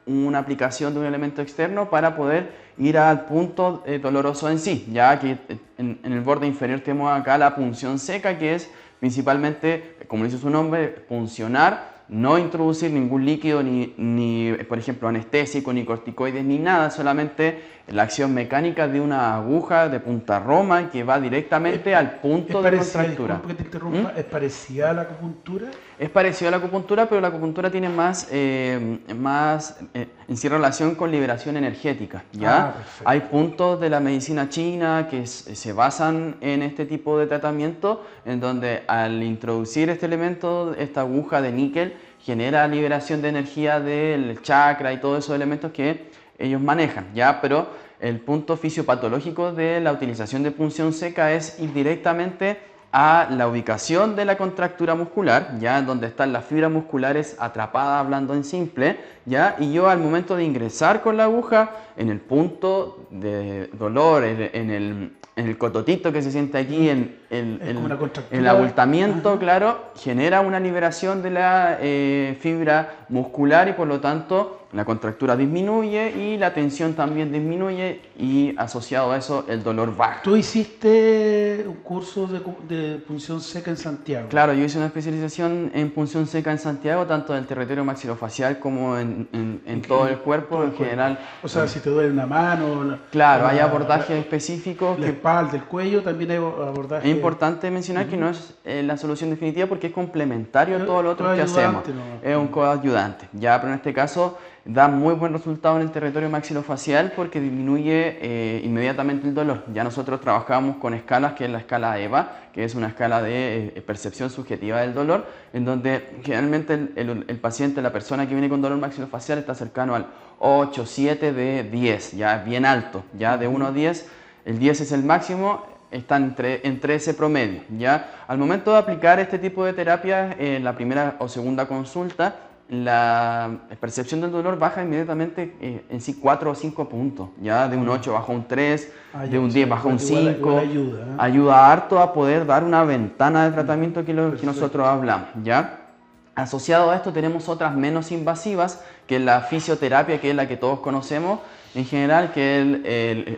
una aplicación de un elemento externo para poder ir al punto doloroso en sí, ya que en el borde inferior tenemos acá la punción seca, que es principalmente, como dice su nombre, puncionar, no introducir ningún líquido, ni por ejemplo anestésico, ni corticoides, ni nada, solamente la acción mecánica de una aguja de punta roma que va directamente al punto de contractura. Disculpa que te interrumpa, ¿es parecida a la acupuntura? Es parecido a la acupuntura, pero la acupuntura tiene más en sí relación con liberación energética, ¿ya? Perfecto. Hay puntos de la medicina china que se basan en este tipo de tratamiento, en donde al introducir este elemento, esta aguja de níquel, genera liberación de energía del chakra y todos esos elementos que ellos manejan, ¿ya? Pero el punto fisiopatológico de la utilización de punción seca es ir directamente a la ubicación de la contractura muscular, ya donde están las fibras musculares atrapadas, hablando en simple, ya, y yo al momento de ingresar con la aguja en el punto de dolor, en el cototito que se siente aquí, en como una contractura. el abultamiento, claro, genera una liberación de la fibra muscular y por lo tanto la contractura disminuye y la tensión también disminuye y asociado a eso el dolor baja. ¿Tú hiciste un curso de punción seca en Santiago? Claro, yo hice una especialización en punción seca en Santiago, tanto en el territorio maxilofacial como en todo el cuerpo en general. O sea, si te duele una mano... Claro, hay abordajes específicos. La espalda, el cuello, también hay abordajes... Es importante mencionar que no es la solución definitiva porque es complementario a todo lo otro que hacemos. Coayudante, ¿no? Es un coayudante, ya, pero en este caso da muy buen resultado en el territorio maxilofacial porque disminuye inmediatamente el dolor. Ya nosotros trabajamos con escalas, que es la escala EVA, que es una escala de percepción subjetiva del dolor, en donde generalmente el paciente, la persona que viene con dolor maxilofacial está cercano al 8, 7 de 10, ya bien alto, ya de 1 a 10, el 10 es el máximo, está entre ese promedio. ¿Ya? Al momento de aplicar este tipo de terapia, en la primera o segunda consulta, la percepción del dolor baja inmediatamente en sí 4 o 5 puntos, ya de un 8 baja un 3, de un 10 baja un 5, igual ayuda harto a poder dar una ventana de tratamiento que nosotros hablamos, ¿ya? Asociado a esto tenemos otras menos invasivas, que es la fisioterapia, que es la que todos conocemos en general, que es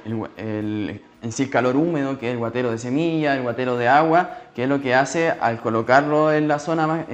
en sí el calor húmedo, que es el guatero de semilla, el guatero de agua, que es lo que hace al colocarlo en la zona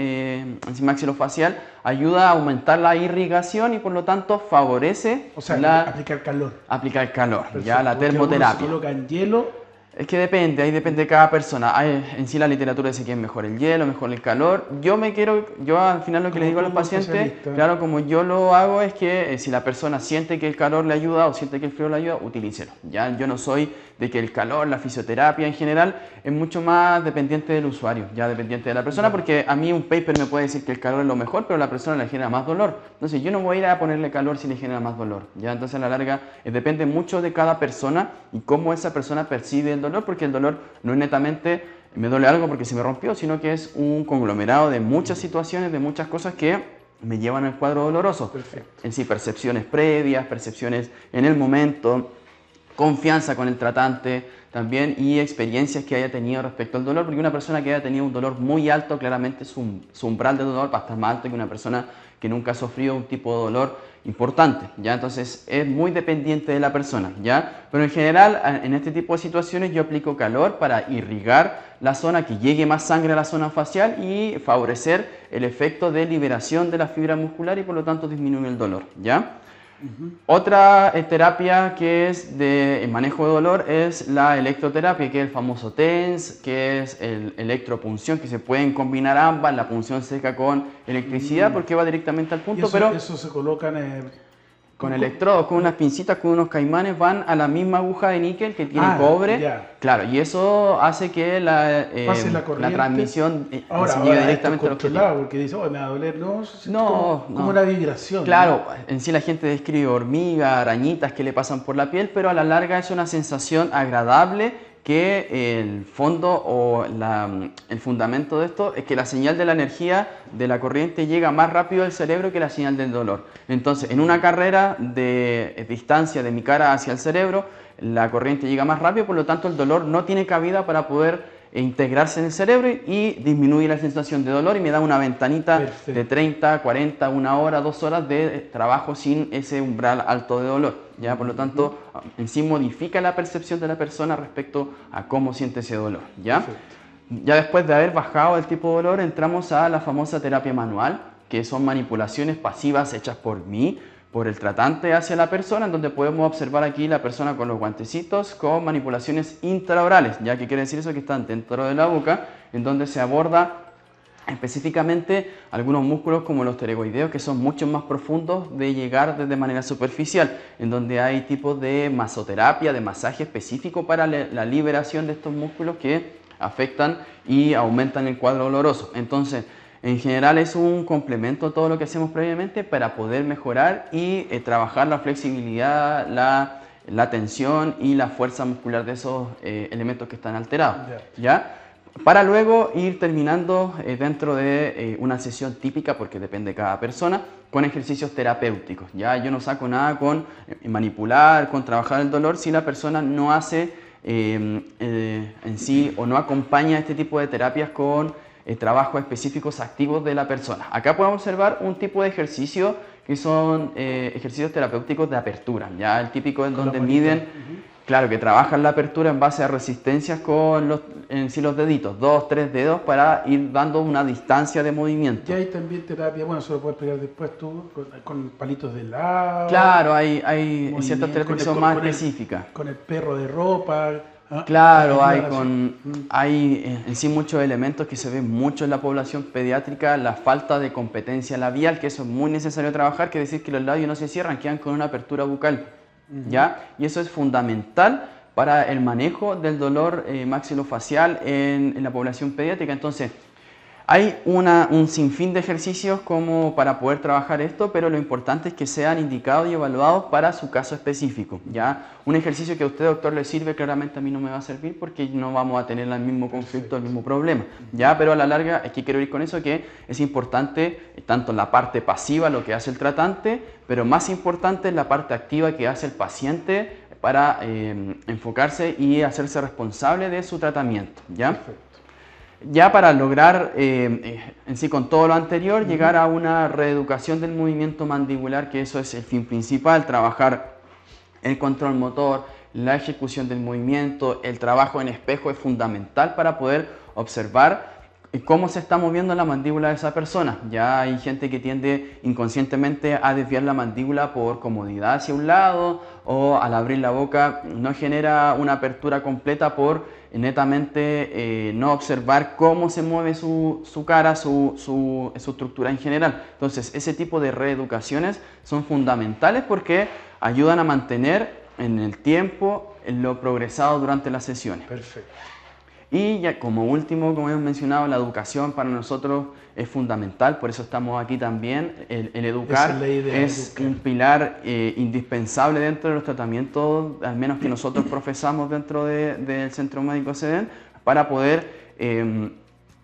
maxilofacial, ayuda a aumentar la irrigación y por lo tanto favorece aplicar calor. Aplicar calor, Perfecto. ya la termoterapia. Se coloca en hielo. Es que depende, ahí depende de cada persona. En sí la literatura dice que es mejor el hielo, mejor el calor. Yo al final lo que le digo a los pacientes, claro, como yo lo hago es que si la persona siente que el calor le ayuda o siente que el frío le ayuda, utilícelo. Ya yo no soy de que el calor, la fisioterapia en general, es mucho más dependiente del usuario, ya dependiente de la persona, porque a mí un paper me puede decir que el calor es lo mejor, pero a la persona le genera más dolor. Entonces yo no voy a ir a ponerle calor si le genera más dolor. Ya entonces a la larga depende mucho de cada persona y cómo esa persona percibe el dolor, porque el dolor no es netamente me duele algo porque se me rompió, sino que es un conglomerado de muchas situaciones, de muchas cosas que me llevan al cuadro doloroso. Perfecto. En sí, percepciones previas, percepciones en el momento, confianza con el tratante también y experiencias que haya tenido respecto al dolor, porque una persona que haya tenido un dolor muy alto, claramente su umbral de dolor va a estar más alto que una persona que nunca ha sufrido un tipo de dolor importante, ¿ya? Entonces es muy dependiente de la persona, ¿ya? Pero en general en este tipo de situaciones yo aplico calor para irrigar la zona, que llegue más sangre a la zona facial y favorecer el efecto de liberación de la fibra muscular y por lo tanto disminuir el dolor, ¿ya? Otra terapia que es de manejo de dolor es la electroterapia, que es el famoso TENS, que es el electropunción, que se pueden combinar ambas, la punción seca con electricidad, porque va directamente al punto, pero eso se colocan con electrodos, con unas pincitas, con unos caimanes, van a la misma aguja de níquel que tiene cobre. Ya. Claro, y eso hace que la transmisión ahora llegue directamente al controlado, objetivo. porque dice, me va a doler, No, como una vibración. Claro, en sí la gente describe hormigas, arañitas que le pasan por la piel, pero a la larga es una sensación agradable que el fondo o el fundamento de esto es que la señal de la energía de la corriente llega más rápido al cerebro que la señal del dolor. Entonces, en una carrera de distancia de mi cara hacia el cerebro, la corriente llega más rápido, por lo tanto el dolor no tiene cabida para poder integrarse en el cerebro y disminuye la sensación de dolor y me da una ventanita de 30, 40, 1 hora, 2 horas de trabajo sin ese umbral alto de dolor. ¿Ya? Por lo tanto, en sí modifica la percepción de la persona respecto a cómo siente ese dolor. ¿Ya? Ya después de haber bajado el tipo de dolor, entramos a la famosa terapia manual, que son manipulaciones pasivas hechas por mí, por el tratante hacia la persona, en donde podemos observar aquí la persona con los guantecitos con manipulaciones intraorales, ya que quiere decir eso que están dentro de la boca, en donde se aborda específicamente algunos músculos como los pterygoideos, que son mucho más profundos de llegar desde manera superficial, en donde hay tipos de masoterapia, de masaje específico para la liberación de estos músculos que afectan y aumentan el cuadro doloroso. Entonces, en general es un complemento a todo lo que hacemos previamente para poder mejorar y trabajar la flexibilidad, la tensión y la fuerza muscular de esos elementos que están alterados. ¿Ya? Para luego ir terminando dentro de una sesión típica, porque depende de cada persona, con ejercicios terapéuticos. ¿Ya? Yo no saco nada con manipular, con trabajar el dolor, si la persona no hace en sí o no acompaña este tipo de terapias con trabajos específicos activos de la persona. Acá podemos observar un tipo de ejercicio que son ejercicios terapéuticos de apertura, ya el típico en donde miden, claro, que trabajan la apertura en base a resistencias con los deditos, 2, 3 dedos para ir dando una distancia de movimiento. Y hay también terapia, bueno, eso lo puedes explicar después tú, con palitos de helado. Claro, hay ciertas terapias que son más específicas. Con el perro de ropa. Claro, hay en sí muchos elementos que se ven mucho en la población pediátrica, la falta de competencia labial, que eso es muy necesario trabajar, que decir que los labios no se cierran, quedan con una apertura bucal, ¿ya? Y eso es fundamental para el manejo del dolor maxilofacial en la población pediátrica. Entonces, hay un sinfín de ejercicios como para poder trabajar esto, pero lo importante es que sean indicados y evaluados para su caso específico. ¿Ya? Un ejercicio que a usted, doctor, le sirve, claramente a mí no me va a servir porque no vamos a tener el mismo conflicto, el mismo problema. ¿Ya? Pero a la larga, es que quiero ir con eso, que es importante tanto la parte pasiva, lo que hace el tratante, pero más importante es la parte activa que hace el paciente para enfocarse y hacerse responsable de su tratamiento. ¿Ya? Perfecto. Ya para lograr, en sí con todo lo anterior, llegar a una reeducación del movimiento mandibular, que eso es el fin principal, trabajar el control motor, la ejecución del movimiento, el trabajo en espejo es fundamental para poder observar cómo se está moviendo la mandíbula de esa persona. Ya hay gente que tiende inconscientemente a desviar la mandíbula por comodidad hacia un lado, o al abrir la boca no genera una apertura completa por netamente no observar cómo se mueve su cara, su estructura en general. Entonces, ese tipo de reeducaciones son fundamentales porque ayudan a mantener en el tiempo lo progresado durante las sesiones. Perfecto. Y ya como último, como hemos mencionado, la educación para nosotros es fundamental, por eso estamos aquí también. El educar es un pilar indispensable dentro de los tratamientos, al menos que nosotros profesamos dentro del Centro Médico SEDEN, para poder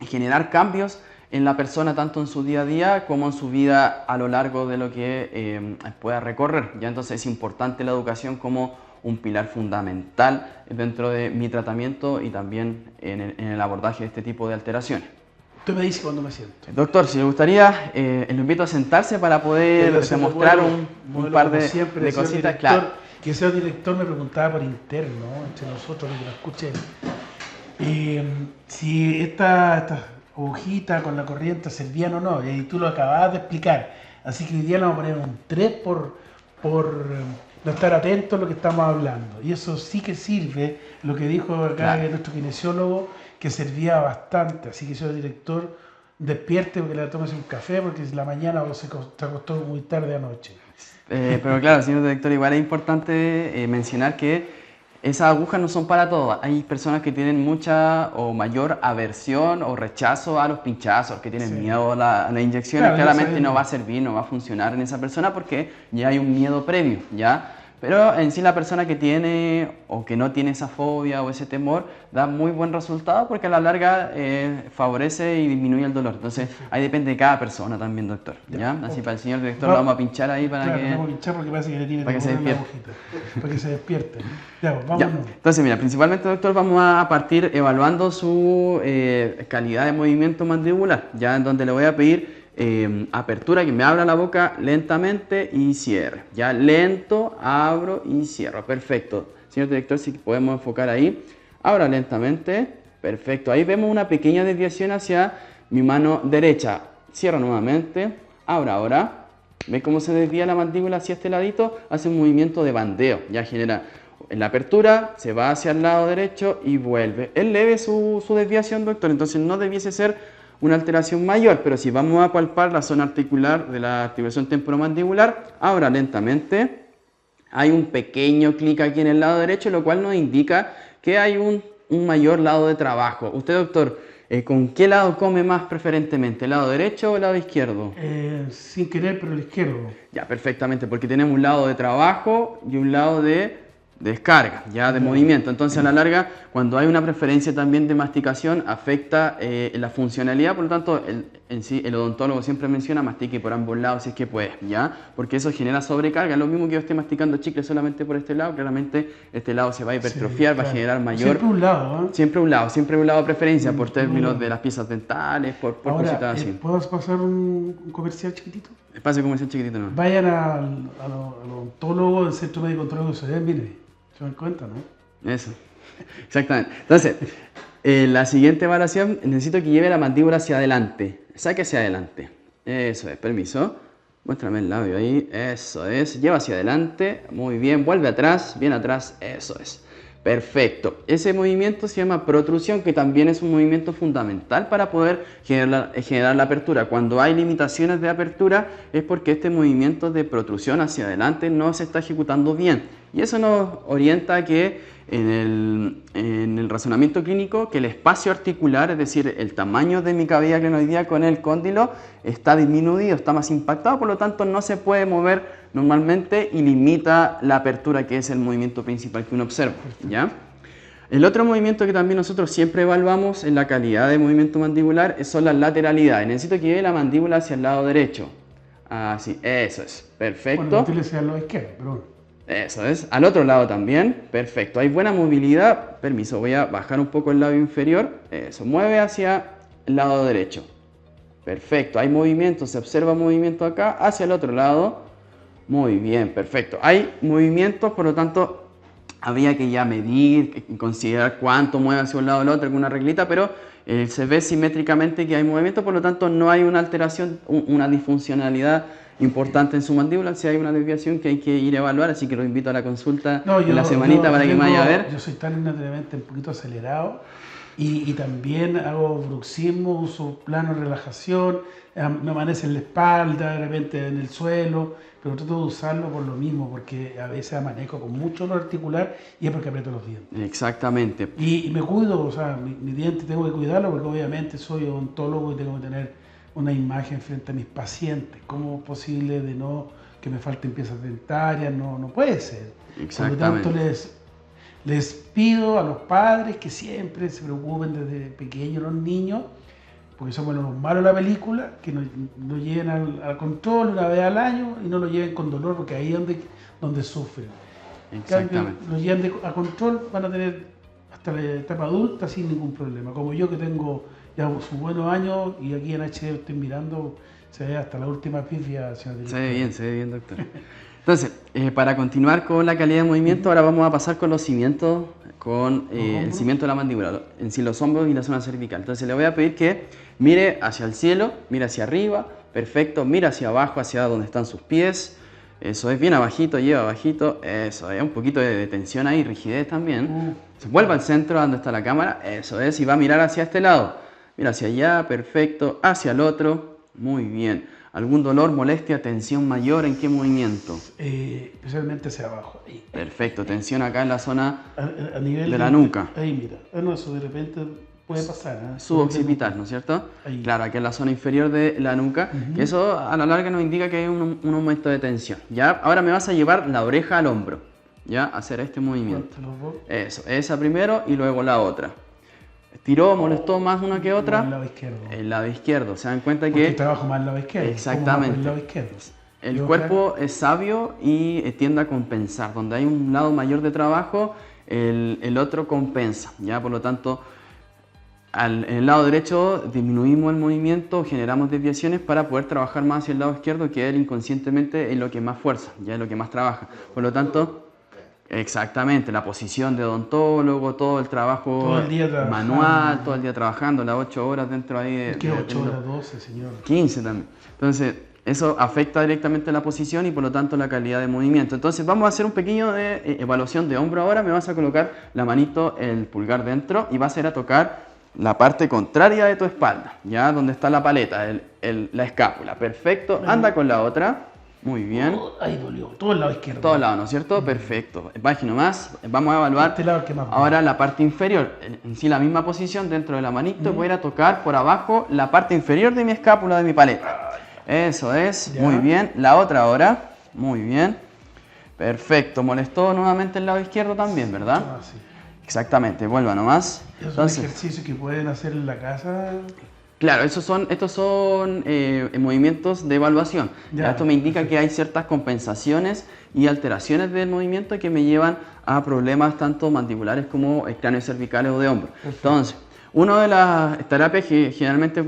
generar cambios en la persona, tanto en su día a día como en su vida a lo largo de lo que pueda recorrer. Ya entonces es importante la educación como un pilar fundamental dentro de mi tratamiento y también en el abordaje de este tipo de alteraciones. Usted me dice cuándo me siento. Doctor, si le gustaría, lo invito a sentarse para poder demostrar un par de cositas. Claro. Que sea director me preguntaba por interno, entre nosotros, que lo escuchen, si esta hojita con la corriente servían o no, y tú lo acababas de explicar. Así que hoy día le vamos a poner un 3 por por no estar atento a lo que estamos hablando. Y eso sí que sirve, lo que dijo acá Claro. nuestro kinesiólogo, que servía bastante. Así que, señor director, despierte porque le tomes un café, porque es la mañana o se acostó muy tarde anoche. Pero claro, señor director, igual es importante mencionar que esas agujas no son para todos. Hay personas que tienen mucha o mayor aversión o rechazo a los pinchazos, que tienen Sí. miedo a las inyecciones. Claro, ya Claramente sabemos. no va a servir, no va a funcionar en esa persona porque ya hay un miedo previo, ¿ya? Pero en sí la persona que tiene o que no tiene esa fobia o ese temor da muy buen resultado porque a la larga favorece y disminuye el dolor. Entonces ahí depende de cada persona también, doctor, ¿ya? Así para el señor director lo vamos a pinchar ahí para Claro, que... vamos a pinchar porque parece que le tiene para que se poner la despierte. agujita, para que se despierte. Ya, pues, Ya. vámonos. Entonces, mira, principalmente, doctor, vamos a partir evaluando su calidad de movimiento mandibular, ya en donde le voy a pedir apertura, que me abra la boca lentamente y cierre. Ya lento, abro y cierro. Perfecto. Señor director, si podemos enfocar ahí. Abra lentamente. Perfecto. Ahí vemos una pequeña desviación hacia mi mano derecha. Cierro nuevamente. Abra ahora. ¿Ve cómo se desvía la mandíbula hacia este ladito? Hace un movimiento de bandeo. Ya genera en la apertura, se va hacia el lado derecho y vuelve. Es leve su desviación, doctor. Entonces no debiese ser una alteración mayor, pero si vamos a palpar la zona articular de la articulación temporomandibular, ahora lentamente hay un pequeño clic aquí en el lado derecho, lo cual nos indica que hay un mayor lado de trabajo. Usted, doctor, ¿con qué lado come más preferentemente? ¿El lado derecho o el lado izquierdo? Sin querer, pero el izquierdo. Ya, perfectamente, porque tenemos un lado de trabajo y un lado de descarga, ya de movimiento. Entonces, a la larga, cuando hay una preferencia también de masticación, afecta la funcionalidad. Por lo tanto, en sí, el odontólogo siempre menciona mastique por ambos lados si es que puede, ¿ya? Porque eso genera sobrecarga. Lo mismo que yo esté masticando chicle solamente por este lado, claramente este lado se va a hipertrofiar, Sí, va a claro. generar mayor... Siempre un lado, ¿eh? Siempre un lado de preferencia por términos lado. de las piezas dentales, por Ahora, cositas así. ¿puedo pasar un comercial chiquitito? Espacio comercial chiquitito, ¿no? Vayan al odontólogo del Centro Médico Odontológico de Ciudad, mire, se dan cuenta, ¿no? Eso, exactamente. Entonces, la siguiente evaluación, necesito que lleve la mandíbula hacia adelante. Saque hacia adelante. Eso es, permiso. Muéstrame el labio ahí. Eso es. Lleva hacia adelante. Muy bien. Vuelve atrás. Bien atrás. Eso es. Perfecto. Ese movimiento se llama protrusión, que también es un movimiento fundamental para poder generar la apertura. Cuando hay limitaciones de apertura es porque este movimiento de protrusión hacia adelante no se está ejecutando bien. Y eso nos orienta a que en el razonamiento clínico, que el espacio articular, es decir, el tamaño de mi cavidad glenoidea con el cóndilo, está disminuido, está más impactado, por lo tanto no se puede mover normalmente y limita la apertura, que es el movimiento principal que uno observa, ¿ya? El otro movimiento que también nosotros siempre evaluamos en la calidad de movimiento mandibular son las lateralidades. Necesito que lleve la mandíbula hacia el lado derecho. Así, eso es, perfecto. Bueno, utilice al lado izquierdo, pero bueno. Eso es, al otro lado también, perfecto, hay buena movilidad, permiso, voy a bajar un poco el labio inferior, eso, mueve hacia el lado derecho, perfecto, hay movimiento, se observa movimiento acá, hacia el otro lado, muy bien, perfecto, hay movimientos, por lo tanto, habría que ya medir, considerar cuánto mueve hacia un lado o el otro, alguna reglita, pero se ve simétricamente que hay movimiento, por lo tanto, no hay una alteración, una disfuncionalidad importante en su mandíbula. Si hay una desviación que hay que ir a evaluar, así que lo invito a la consulta en la semanita para que me vaya a ver. Yo soy tánatamente un poquito acelerado y también hago bruxismo, uso plano de relajación, me amanece en la espalda, de repente en el suelo, pero trato de usarlo por lo mismo, porque a veces amanezco con mucho dolor articular y es porque aprieto los dientes. Exactamente. Y me cuido, o sea, mi diente tengo que cuidarlo porque obviamente soy odontólogo y tengo que tener una imagen frente a mis pacientes. ¿Cómo es posible de no que me falten piezas dentarias? No puede ser. Exactamente. Por lo tanto, les pido a los padres que siempre se preocupen desde pequeños los niños, porque somos los malos de la película, que lo lleven al control una vez al año y no lo lleven con dolor, porque ahí es donde sufren. Exactamente. Lo llevan a control, van a tener hasta la etapa adulta sin ningún problema. Como yo, que tengo ya sus buenos años y aquí en HD estoy mirando, se ve hasta la última pifia. Se ve bien, doctor. Entonces, para continuar con la calidad de movimiento, ahora vamos a pasar con los cimientos, con el cimiento de la mandíbula, en sí los hombros y la zona cervical. Entonces le voy a pedir que mire hacia el cielo, mire hacia arriba, perfecto, mire hacia abajo, hacia donde están sus pies, Eso es, bien abajito, lleva abajito, eso es, un poquito de tensión ahí, rigidez también. Se vuelve al centro donde está la cámara, eso es, y va a mirar hacia este lado. Mira hacia allá, perfecto, hacia el otro, muy bien. ¿Algún dolor, molestia, tensión mayor en qué movimiento? Especialmente hacia abajo. Ahí. Perfecto, tensión acá en la zona A nivel de la nuca. Ahí, mira. No, eso de repente puede pasar. Suboccipital, ¿no es cierto? Ahí. Claro, aquí en la zona inferior de la nuca, que eso a la larga nos indica que hay un aumento de tensión. ¿Ya? Ahora me vas a llevar la oreja al hombro, ¿ya? Hacer este movimiento. Eso, esa primero y luego la otra. ¿Tiró, molestó más una que otra? El lado izquierdo. El lado izquierdo. ¿Se dan cuenta Porque que trabajo más el lado izquierdo. Exactamente. El lado izquierdo. el cuerpo es sabio y tiende a compensar? Donde hay un lado mayor de trabajo, el otro compensa, ¿ya? Por lo tanto, en el lado derecho disminuimos el movimiento, generamos desviaciones para poder trabajar más hacia el lado izquierdo, que él inconscientemente es lo que más fuerza, ya es lo que más trabaja. Por lo tanto, exactamente, la posición de odontólogo, todo el trabajo todo el día manual, todo el día trabajando, las 8 horas dentro ahí de... ¿Qué 8 horas? 12, señor. 15 también. Entonces, eso afecta directamente la posición y por lo tanto la calidad de movimiento. Entonces, vamos a hacer un pequeño de evaluación de hombro ahora. Me vas a colocar la manito, el pulgar dentro y vas a ir a tocar la parte contraria de tu espalda, ya donde está la paleta, la escápula. Perfecto. Anda con la otra. Muy bien. Ahí dolió. Todo el lado izquierdo. Todo el lado, ¿no es cierto? Perfecto. Baje nomás. Vamos a evaluar Este lado que más ahora la parte inferior. En sí, la misma posición dentro de la manito. Voy a ir a tocar por abajo la parte inferior de mi escápula, de mi paleta. Eso es. Ya. Muy bien. La otra ahora. Muy bien. Perfecto. Molestó nuevamente el lado izquierdo también, ¿verdad? Ah, sí. Exactamente. Vuelva nomás. Es Entonces, un ejercicio que pueden hacer en la casa. claro, estos son movimientos de evaluación. Ya, esto me indica que hay ciertas compensaciones y alteraciones del movimiento que me llevan a problemas tanto mandibulares como cráneos-cervicales o de hombro. Entonces, una de las terapias que generalmente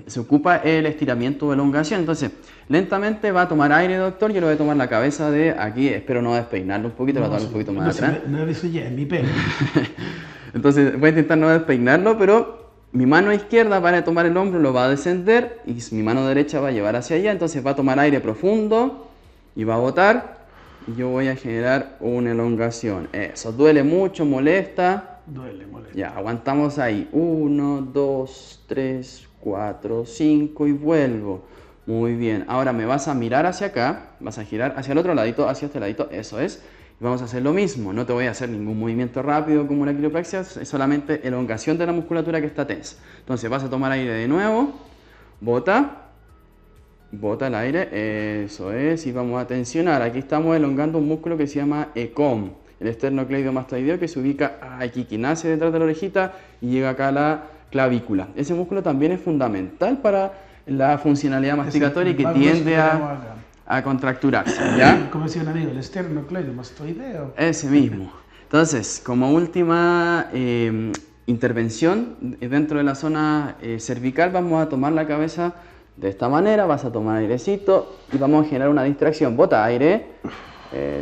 se ocupa es el estiramiento o elongación. Entonces, lentamente va a tomar aire, doctor. Yo le voy a tomar la cabeza de aquí, espero no despeinarlo un poquito, lo voy a tomar un poquito más atrás. No eso ya es mi pelo. Entonces, voy a intentar no despeinarlo, pero mi mano izquierda va a tomar el hombro, lo va a descender y mi mano derecha va a llevar hacia allá. Entonces va a tomar aire profundo y va a botar. Y yo voy a generar una elongación. Eso, duele mucho, molesta. Duele, molesta. Ya, aguantamos ahí. 1, 2, 3, 4, 5 y vuelvo. Muy bien. Ahora me vas a mirar hacia acá, vas a girar hacia el otro ladito, hacia este ladito. Eso es. Vamos a hacer lo mismo, no te voy a hacer ningún movimiento rápido como la quiropraxia, es solamente elongación de la musculatura que está tensa. Entonces vas a tomar aire de nuevo, bota el aire, eso es, y vamos a tensionar. Aquí estamos elongando un músculo que se llama ECOM, el esternocleidomastoideo, que se ubica aquí, que nace detrás de la orejita y llega acá a la clavícula. Ese músculo también es fundamental para la funcionalidad masticatoria y que tiende a contracturarse, ¿ya? Como decía un amigo, el esternocleidomastoideo. Ese mismo. Entonces, como última intervención dentro de la zona cervical, vamos a tomar la cabeza de esta manera, vas a tomar airecito y vamos a generar una distracción. Bota aire,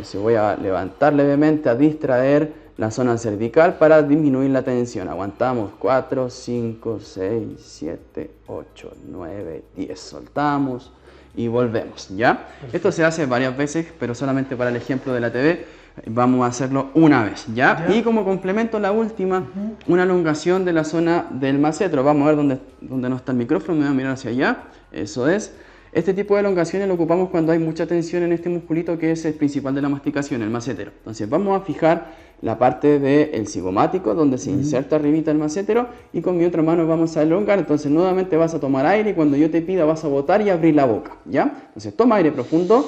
se voy a levantar levemente a distraer la zona cervical para disminuir la tensión. Aguantamos 4, 5, 6, 7, 8, 9, 10. Soltamos y volvemos, ¿ya? Perfecto. Esto se hace varias veces, pero solamente para el ejemplo de la TV vamos a hacerlo una vez, ¿ya? Y como complemento, la última, una elongación de la zona del massetero. Vamos a ver dónde no está el micrófono, me voy a mirar hacia allá, eso es. Este tipo de elongaciones lo ocupamos cuando hay mucha tensión en este musculito que es el principal de la masticación, el massetero. Entonces vamos a fijar la parte del cigomático donde se inserta arribita el massetero y con mi otra mano vamos a elongar. Entonces nuevamente vas a tomar aire y cuando yo te pida vas a botar y abrir la boca, ¿ya? Entonces toma aire profundo,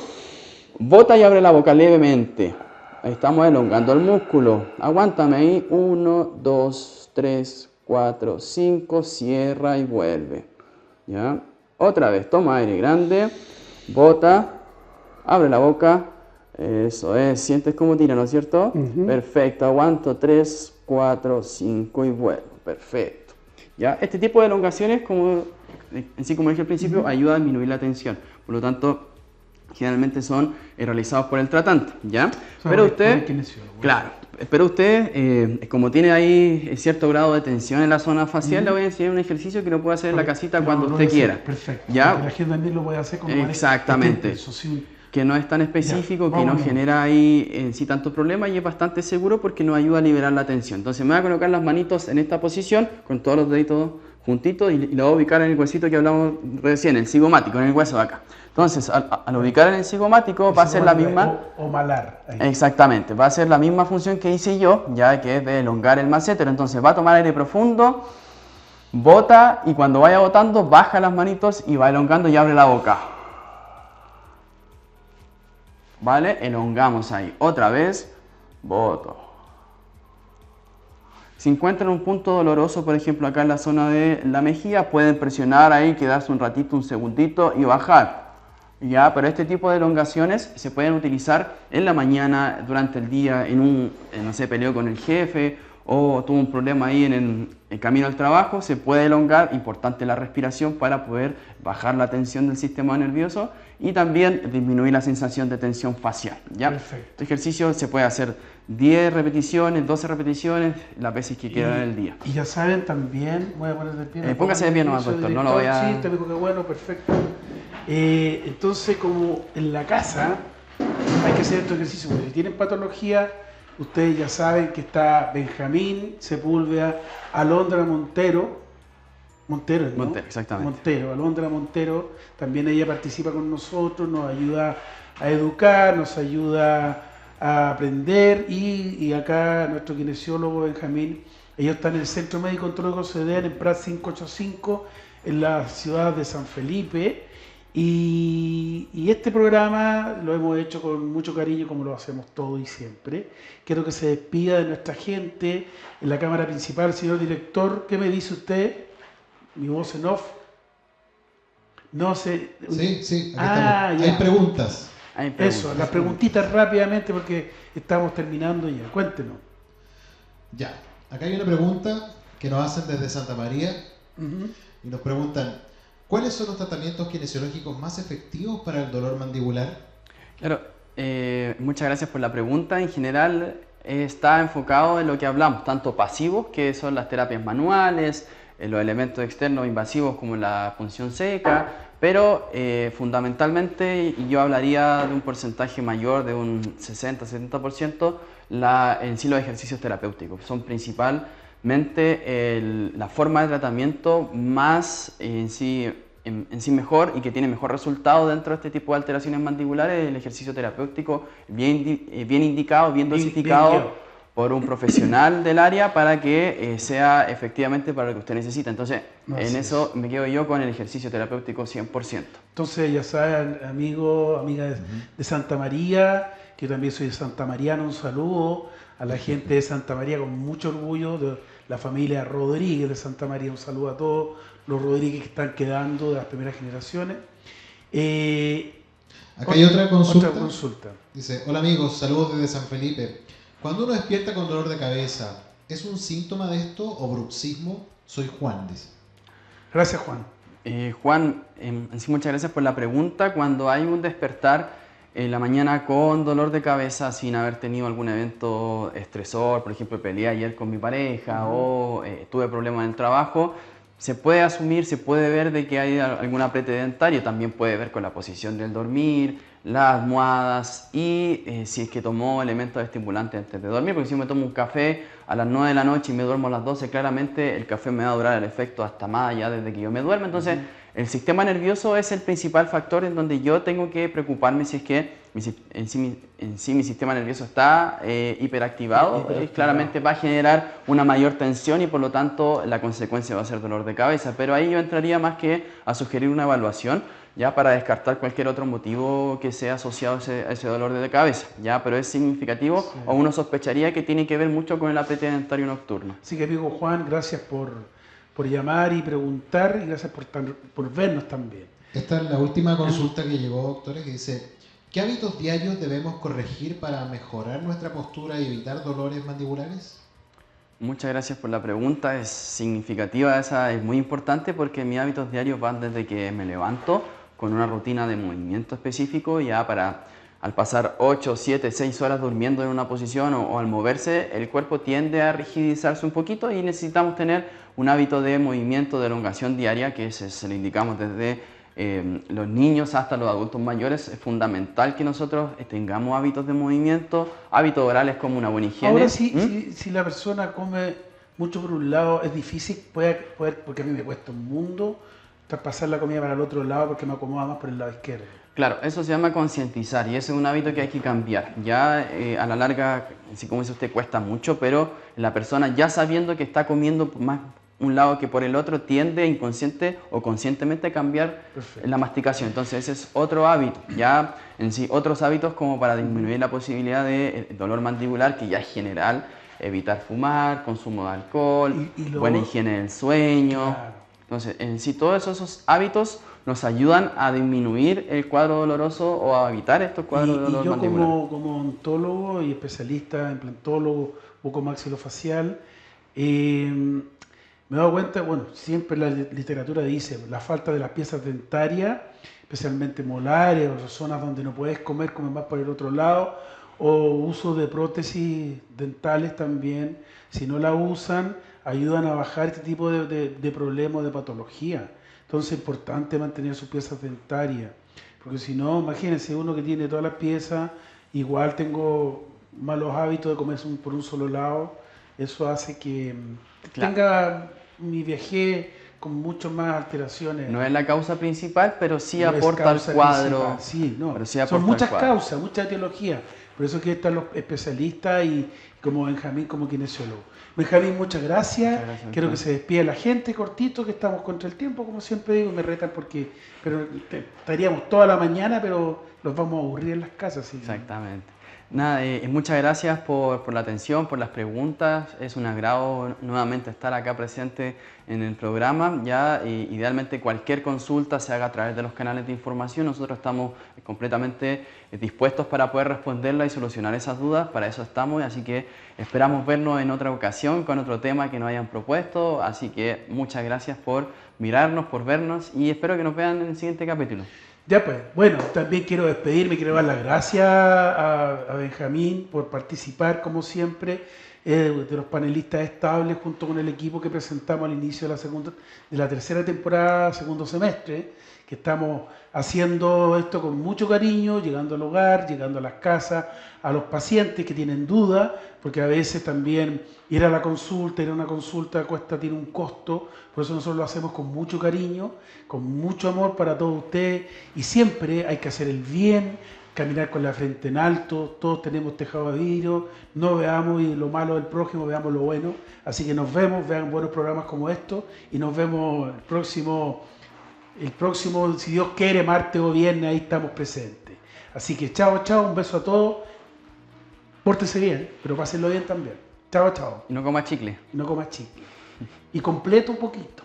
bota y abre la boca levemente. Ahí estamos elongando el músculo. Aguántame ahí. 1, 2, 3, 4, 5. Cierra y vuelve. ¿Ya? Otra vez. Toma aire grande. Bota. Abre la boca. Eso es. Sientes cómo tira, ¿no es cierto? Perfecto. Aguanto. 3, 4, 5 y vuelvo. Perfecto. ¿Ya? Este tipo de elongaciones, como dije al principio, ayuda a disminuir la tensión. Por lo tanto, generalmente son realizados por el tratante, ¿ya? Pero usted, claro, pero usted, como tiene ahí cierto grado de tensión en la zona facial, le voy a enseñar un ejercicio que lo puede hacer en la casita cuando usted quiera. Perfecto. ¿Ya? Porque la gente también lo puede hacer con exactamente. que no es tan específico, Ya, que no vámonos. genera ahí en sí tanto problema y es bastante seguro porque nos ayuda a liberar la tensión. Entonces me voy a colocar las manitos en esta posición con todos los deditos juntitos y lo voy a ubicar en el huesito que hablamos recién, el cigomático, en el hueso de acá. Entonces al ubicar en el cigomático va a ser la misma... O malar. Ahí. Exactamente, va a ser la misma función que hice yo, ya que es de elongar el masséter. Entonces va a tomar aire profundo, bota y cuando vaya botando baja las manitos y va elongando y abre la boca. ¿Vale? Elongamos ahí. Otra vez, boto. Si encuentran un punto doloroso, por ejemplo acá en la zona de la mejilla, pueden presionar ahí, quedarse un ratito, un segundito y bajar. Ya, pero este tipo de elongaciones se pueden utilizar en la mañana, durante el día, no sé, peleó con el jefe o tuvo un problema ahí en el camino al trabajo, se puede elongar, importante la respiración para poder bajar la tensión del sistema nervioso y también disminuir la sensación de tensión facial. ¿Ya? Perfecto. Este ejercicio se puede hacer 10 repeticiones, 12 repeticiones, las veces que quieran en el día. Y ya saben también, voy a poner de pie. Póngase de pie nomás, soy doctor, no lo voy a... Sí, te digo que bueno, perfecto. Entonces, como en la casa hay que hacer estos ejercicios, porque si tienen patología, ustedes ya saben que está Benjamín Sepúlveda, Alondra Montero, ¿no? Montero, exactamente. Montero, Alondra Montero, también ella participa con nosotros, nos ayuda a educar, nos ayuda a aprender y acá nuestro kinesiólogo Benjamín, ellos están en el Centro Médico Oncológico CDN en Prat 585 en la ciudad de San Felipe y este programa lo hemos hecho con mucho cariño como lo hacemos todos y siempre. Quiero que se despida de nuestra gente en la cámara principal, señor director. ¿Qué me dice usted? Mi voz en off. No sé. Sí, aquí Ah, estamos. ya. Hay preguntas. Hay preguntas. Eso, las preguntitas rápidamente porque estamos terminando ya. Cuéntenos. Ya, acá hay una pregunta que nos hacen desde Santa María y nos preguntan, ¿cuáles son los tratamientos kinesiológicos más efectivos para el dolor mandibular? Claro, muchas gracias por la pregunta. En general está enfocado en lo que hablamos, tanto pasivos, que son las terapias manuales, los elementos externos invasivos como la punción seca, pero fundamentalmente yo hablaría de un porcentaje mayor, de un 60-70%, en sí los ejercicios terapéuticos. Son principalmente la forma de tratamiento más en sí mejor y que tiene mejor resultado dentro de este tipo de alteraciones mandibulares, el ejercicio terapéutico bien indicado, bien dosificado por un profesional del área para que sea efectivamente para lo que usted necesita. Entonces, en eso me quedo yo con el ejercicio terapéutico 100%. Entonces, ya saben, amigos, amigas de Santa María, que yo también soy de Santa Mariano, un saludo a la gente de Santa María con mucho orgullo, de la familia Rodríguez de Santa María, un saludo a todos los Rodríguez que están quedando de las primeras generaciones. Acá hay otra consulta. Otra consulta. Dice, hola amigos, saludos desde San Felipe. Cuando uno despierta con dolor de cabeza, ¿es un síntoma de esto o bruxismo? Soy Juan, dice. Gracias, Juan. Juan, sí, muchas gracias por la pregunta. Cuando hay un despertar en la mañana con dolor de cabeza sin haber tenido algún evento estresor, por ejemplo, peleé ayer con mi pareja o tuve problemas en el trabajo, se puede asumir, se puede ver de que hay algún apriete dentario, también puede ver con la posición del dormir, las almohadas y si es que tomó elementos estimulantes antes de dormir, porque si me tomo un café a las 9 de la noche y me duermo a las 12, claramente el café me va a durar el efecto hasta más allá desde que yo me duermo. Entonces, el sistema nervioso es el principal factor en donde yo tengo que preocuparme si es que en sí mi sistema nervioso está hiperactivado. Claramente va a generar una mayor tensión y por lo tanto la consecuencia va a ser dolor de cabeza. Pero ahí yo entraría más que a sugerir una evaluación ya para descartar cualquier otro motivo que sea asociado a ese dolor de cabeza, ya, pero es significativo o uno sospecharía que tiene que ver mucho con el apriete dentario nocturno. Así que amigo Juan, gracias por llamar y preguntar y gracias por vernos también. Esta es la última consulta que llegó, doctora, que dice, ¿qué hábitos diarios debemos corregir para mejorar nuestra postura y evitar dolores mandibulares? Muchas gracias por la pregunta, es significativa, esa es muy importante porque mis hábitos diarios van desde que me levanto con una rutina de movimiento específico, ya al pasar 8, 7, 6 horas durmiendo en una posición o al moverse, el cuerpo tiende a rigidizarse un poquito y necesitamos tener un hábito de movimiento, de elongación diaria, que se le indicamos desde los niños hasta los adultos mayores, es fundamental que nosotros tengamos hábitos de movimiento, hábitos orales como una buena higiene. Ahora si la persona come mucho por un lado, es difícil poder, porque a mí me cuesta un mundo traspasar la comida para el otro lado porque me acomoda más por el lado izquierdo. Claro, eso se llama concientizar y ese es un hábito que hay que cambiar. Ya a la larga, así como dice usted, cuesta mucho, pero la persona ya sabiendo que está comiendo más un lado que por el otro tiende inconsciente o conscientemente a cambiar la masticación. Entonces ese es otro hábito. Ya en sí otros hábitos como para disminuir la posibilidad de dolor mandibular, que ya es general, evitar fumar, consumo de alcohol, buena higiene del sueño. Claro. Entonces en sí todos esos hábitos nos ayudan a disminuir el cuadro doloroso o a evitar estos cuadros de dolor mandibular. Yo como odontólogo y especialista, implantólogo, bucomaxilofacial, me he dado cuenta, bueno, siempre la literatura dice la falta de las piezas dentarias, especialmente molares o zonas donde no puedes comer, comes más por el otro lado, o uso de prótesis dentales también, si no la usan, ayudan a bajar este tipo de problemas, de patología. Entonces es importante mantener sus piezas dentarias, porque si no, imagínense, uno que tiene todas las piezas, igual tengo malos hábitos de comer por un solo lado, eso hace que tenga mi vejez con mucho más alteraciones. No es la causa principal, pero sí aporta al cuadro. Sí, no. Pero sí son muchas causas, mucha etiología. Por eso que están los especialistas y como Benjamín como kinesiólogo. Benjamín, muchas gracias. Quiero que se despida la gente, cortito, que estamos contra el tiempo, como siempre digo, me retan porque estaríamos toda la mañana, pero los vamos a aburrir en las casas. ¿Sí? Exactamente. Nada, muchas gracias por la atención, por las preguntas. Es un agrado nuevamente estar acá presente en el programa. Ya idealmente cualquier consulta se haga a través de los canales de información. Nosotros estamos completamente dispuestos para poder responderla y solucionar esas dudas. Para eso estamos, así que esperamos vernos en otra ocasión con otro tema que nos hayan propuesto. Así que muchas gracias por mirarnos, por vernos y espero que nos vean en el siguiente capítulo. Ya pues, bueno, también quiero despedirme, quiero dar las gracias a Benjamín por participar, como siempre, de los panelistas estables junto con el equipo que presentamos al inicio de la tercera temporada, segundo semestre, que estamos haciendo esto con mucho cariño, llegando al hogar, llegando a las casas, a los pacientes que tienen dudas, porque a veces también ir a una consulta tiene un costo, por eso nosotros lo hacemos con mucho cariño, con mucho amor para todos ustedes, y siempre hay que hacer el bien, caminar con la frente en alto, todos tenemos tejado de vidrio, no veamos lo malo del prójimo, veamos lo bueno, así que nos vemos, vean buenos programas como estos, y nos vemos el próximo, si Dios quiere, martes o viernes, ahí estamos presentes. Así que chao, chao, un beso a todos, pórtense bien, pero pásenlo bien también. Chao, chao. Y no coma chicle. Y no coma chicle. Y completo un poquito.